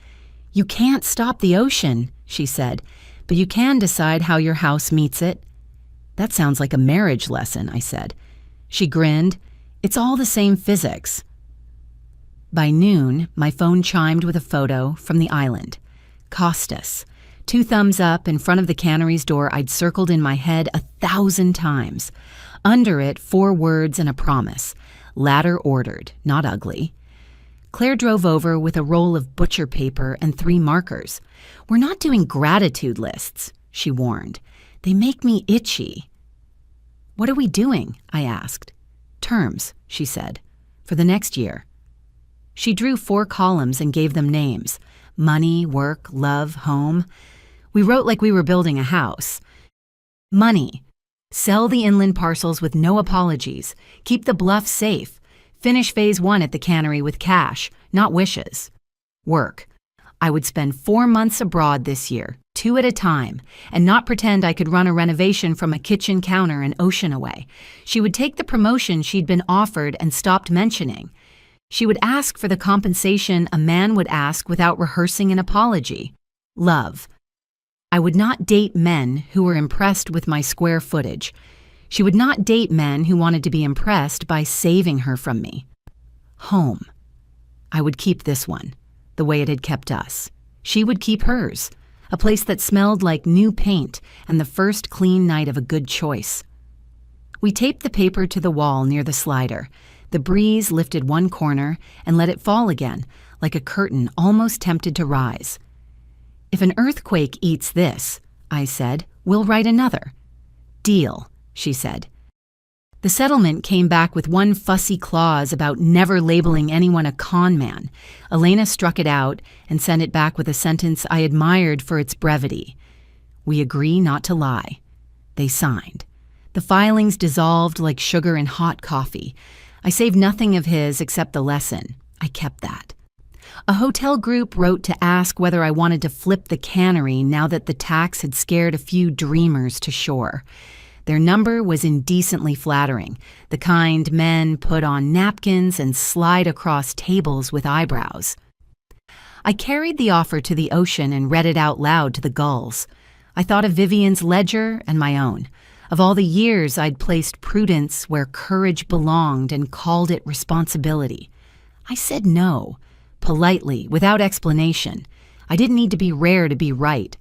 "You can't stop the ocean," she said, "but you can decide how your house meets it." "That sounds like a marriage lesson," I said. She grinned. "It's all the same physics." By noon, my phone chimed with a photo from the island. Costas. 2 thumbs up in front of the cannery's door I'd circled in my head 1,000 times. Under it, 4 words and a promise. Ladder ordered, not ugly. Claire drove over with a roll of butcher paper and 3 markers. "We're not doing gratitude lists," she warned. "They make me itchy." "What are we doing?" I asked. "Terms," she said, "for the next year." She drew 4 columns and gave them names. Money, work, love, home. We wrote like we were building a house. Money. Sell the inland parcels with no apologies. Keep the bluff safe. Finish phase 1 at the cannery with cash, not wishes. Work. I would spend 4 months abroad this year, 2 at a time, and not pretend I could run a renovation from a kitchen counter an ocean away. She would take the promotion she'd been offered and stopped mentioning. She would ask for the compensation a man would ask without rehearsing an apology. Love. I would not date men who were impressed with my square footage. She would not date men who wanted to be impressed by saving her from me. Home. I would keep this one, the way it had kept us. She would keep hers, a place that smelled like new paint and the first clean night of a good choice. We taped the paper to the wall near the slider. The breeze lifted one corner and let it fall again, like a curtain almost tempted to rise. If an earthquake eats this, I said, we'll write another. Deal, she said. The settlement came back with one fussy clause about never labeling anyone a con man. Elena struck it out and sent it back with a sentence I admired for its brevity. We agree not to lie. They signed. The filings dissolved like sugar in hot coffee. I saved nothing of his except the lesson. I kept that. A hotel group wrote to ask whether I wanted to flip the cannery now that the tax had scared a few dreamers to shore. Their number was indecently flattering, the kind men put on napkins and slide across tables with eyebrows. I carried the offer to the ocean and read it out loud to the gulls. I thought of Vivian's ledger and my own, of all the years I'd placed prudence where courage belonged and called it responsibility. I said no, politely, without explanation. I didn't need to be rare to be right.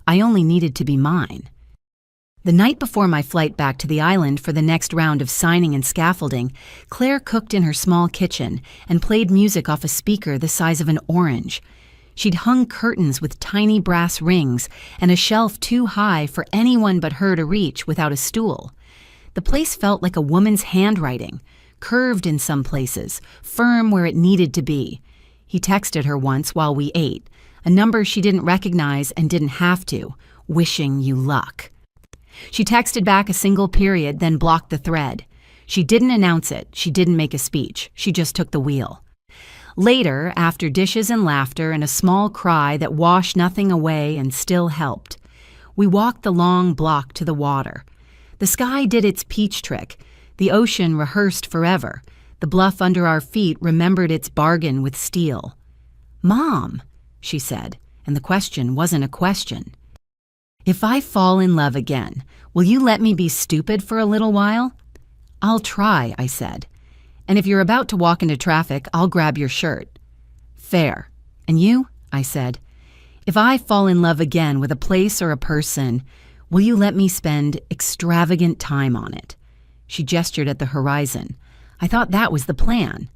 I only needed to be mine. The night before my flight back to the island for the next round of signing and scaffolding, Claire cooked in her small kitchen and played music off a speaker the size of an orange. She'd hung curtains with tiny brass rings and a shelf too high for anyone but her to reach without a stool. The place felt like a woman's handwriting, curved in some places, firm where it needed to be. He texted her once while we ate, a number she didn't recognize and didn't have to, wishing you luck. She texted back a single period, then blocked the thread. She didn't announce it. She didn't make a speech. She just took the wheel. Later, after dishes and laughter and a small cry that washed nothing away and still helped, we walked the long block to the water. The sky did its peach trick. The ocean rehearsed forever. The bluff under our feet remembered its bargain with steel. "Mom," she said, and the question wasn't a question. "If I fall in love again, will you let me be stupid for a little while?" "I'll try," I said. "And if you're about to walk into traffic, I'll grab your shirt." "Fair. And you?" I said. "If I fall in love again with a place or a person, will you let me spend extravagant time on it?" She gestured at the horizon. I thought that was the plan.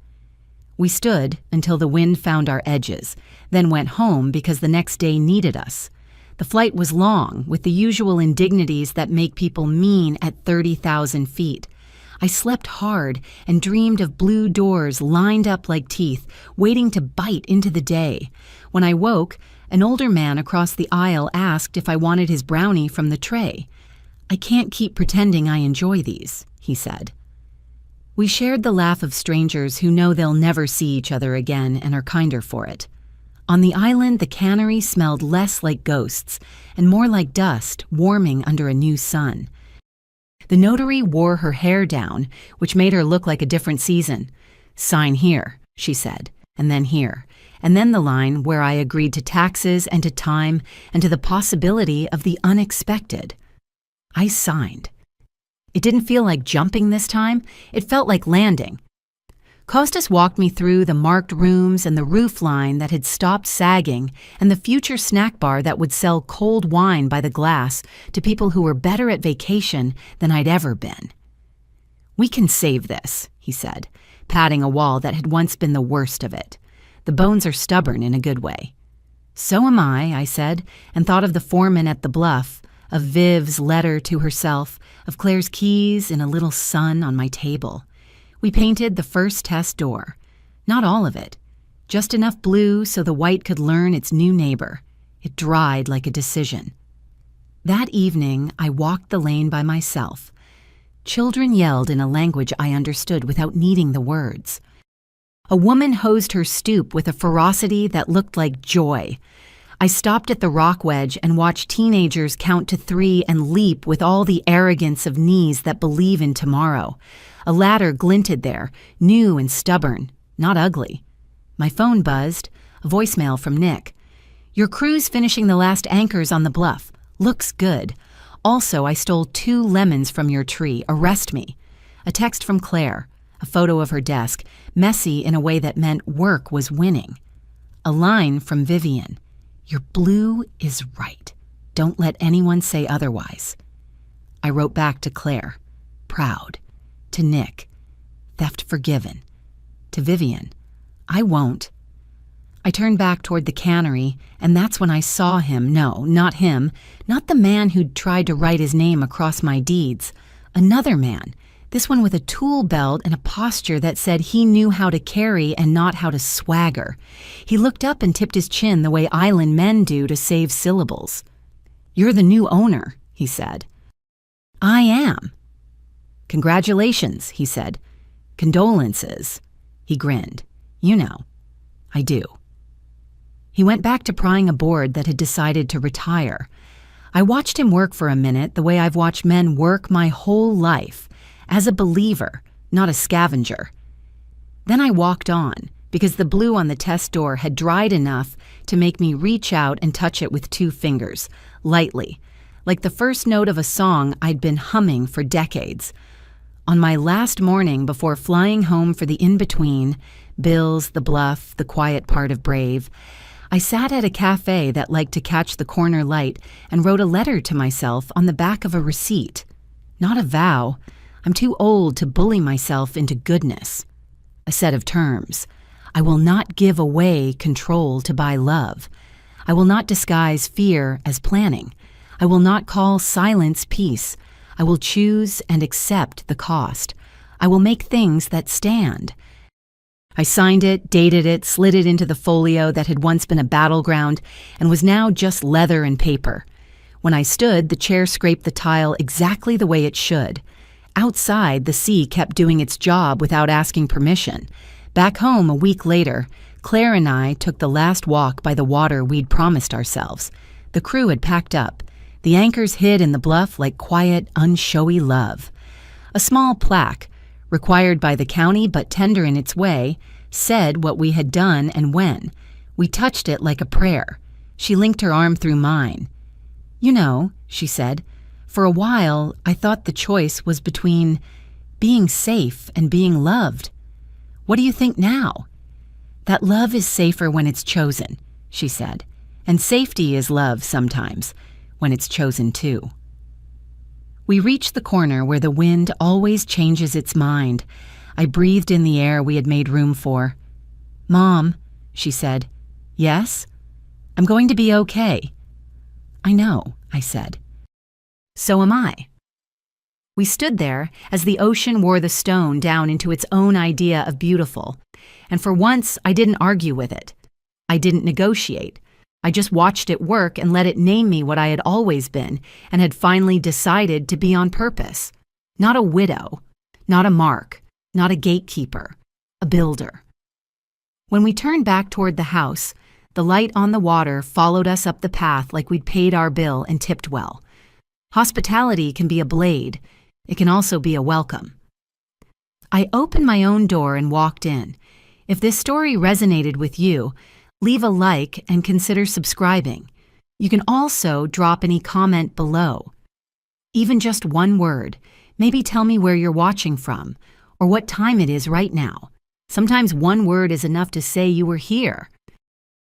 We stood until the wind found our edges, then went home because the next day needed us. The flight was long, with the usual indignities that make people mean at 30,000 feet. I slept hard and dreamed of blue doors lined up like teeth, waiting to bite into the day. When I woke, an older man across the aisle asked if I wanted his brownie from the tray. "I can't keep pretending I enjoy these," he said. We shared the laugh of strangers who know they'll never see each other again and are kinder for it. On the island, the cannery smelled less like ghosts and more like dust warming under a new sun. The notary wore her hair down, which made her look like a different season. "Sign here," she said, and then here, and then the line where I agreed to taxes and to time and to the possibility of the unexpected. I signed. It didn't feel like jumping this time. It felt like landing. Costas walked me through the marked rooms and the roof line that had stopped sagging and the future snack bar that would sell cold wine by the glass to people who were better at vacation than I'd ever been. "We can save this," he said, patting a wall that had once been the worst of it. "The bones are stubborn in a good way." "So am I said, and thought of the foreman at the bluff, of Viv's letter to herself, of Claire's keys in a little sun on my table. We painted the first test door. Not all of it. Just enough blue so the white could learn its new neighbor. It dried like a decision. That evening, I walked the lane by myself. Children yelled in a language I understood without needing the words. A woman hosed her stoop with a ferocity that looked like joy. I stopped at the rock wedge and watched teenagers count to 3 and leap with all the arrogance of knees that believe in tomorrow. A ladder glinted there, new and stubborn, not ugly. My phone buzzed, a voicemail from Nick. "Your crew's finishing the last anchors on the bluff. Looks good. Also, I stole 2 lemons from your tree. Arrest me." A text from Claire. a photo of her desk, messy in a way that meant work was winning. A line from Vivian, "Your blue is right. Don't let anyone say otherwise." I wrote back to Claire, "Proud." To Nick, "Theft forgiven." To Vivian, "I won't." I turned back toward the cannery, and that's when I saw him. No, not him. Not the man who'd tried to write his name across my deeds. Another man. This one with a tool belt and a posture that said he knew how to carry and not how to swagger. He looked up and tipped his chin the way island men do to save syllables. "You're the new owner," he said. "I am." "Congratulations," he said. "Condolences." He grinned. "You know, I do." He went back to prying a board that had decided to retire. I watched him work for a minute the way I've watched men work my whole life, as a believer, not a scavenger. Then I walked on, because the blue on the test door had dried enough to make me reach out and touch it with 2 fingers, lightly, like the first note of a song I'd been humming for decades. On my last morning before flying home for the in-between, Bill's, the Bluff, the quiet part of Brave, I sat at a cafe that liked to catch the corner light and wrote a letter to myself on the back of a receipt. Not a vow. I'm too old to bully myself into goodness. A set of terms. I will not give away control to buy love. I will not disguise fear as planning. I will not call silence peace. I will choose and accept the cost. I will make things that stand. I signed it, dated it, slid it into the folio that had once been a battleground and was now just leather and paper. When I stood, the chair scraped the tile exactly the way it should. Outside, the sea kept doing its job without asking permission. Back home, a week later, Claire and I took the last walk by the water we'd promised ourselves. The crew had packed up. The anchors hid in the bluff like quiet, unshowy love. A small plaque, required by the county but tender in its way, said what we had done and when. We touched it like a prayer. She linked her arm through mine. "You know," she said, "for a while I thought the choice was between being safe and being loved. What do you think now?" "That love is safer when it's chosen," she said, "and safety is love sometimes, when it's chosen too." We reached the corner where the wind always changes its mind. I breathed in the air we had made room for. "Mom," she said. "Yes?" "I'm going to be okay." "I know," I said. "So am I." We stood there as the ocean wore the stone down into its own idea of beautiful, and for once I didn't argue with it. I didn't negotiate. I just watched it work and let it name me what I had always been and had finally decided to be on purpose. Not a widow, not a mark, not a gatekeeper, a builder. When we turned back toward the house, the light on the water followed us up the path like we'd paid our bill and tipped well. Hospitality can be a blade. It can also be a welcome. I opened my own door and walked in. If this story resonated with you, leave a like and consider subscribing. You can also drop any comment below. Even just one word. Maybe tell me where you're watching from or what time it is right now. Sometimes one word is enough to say you were here.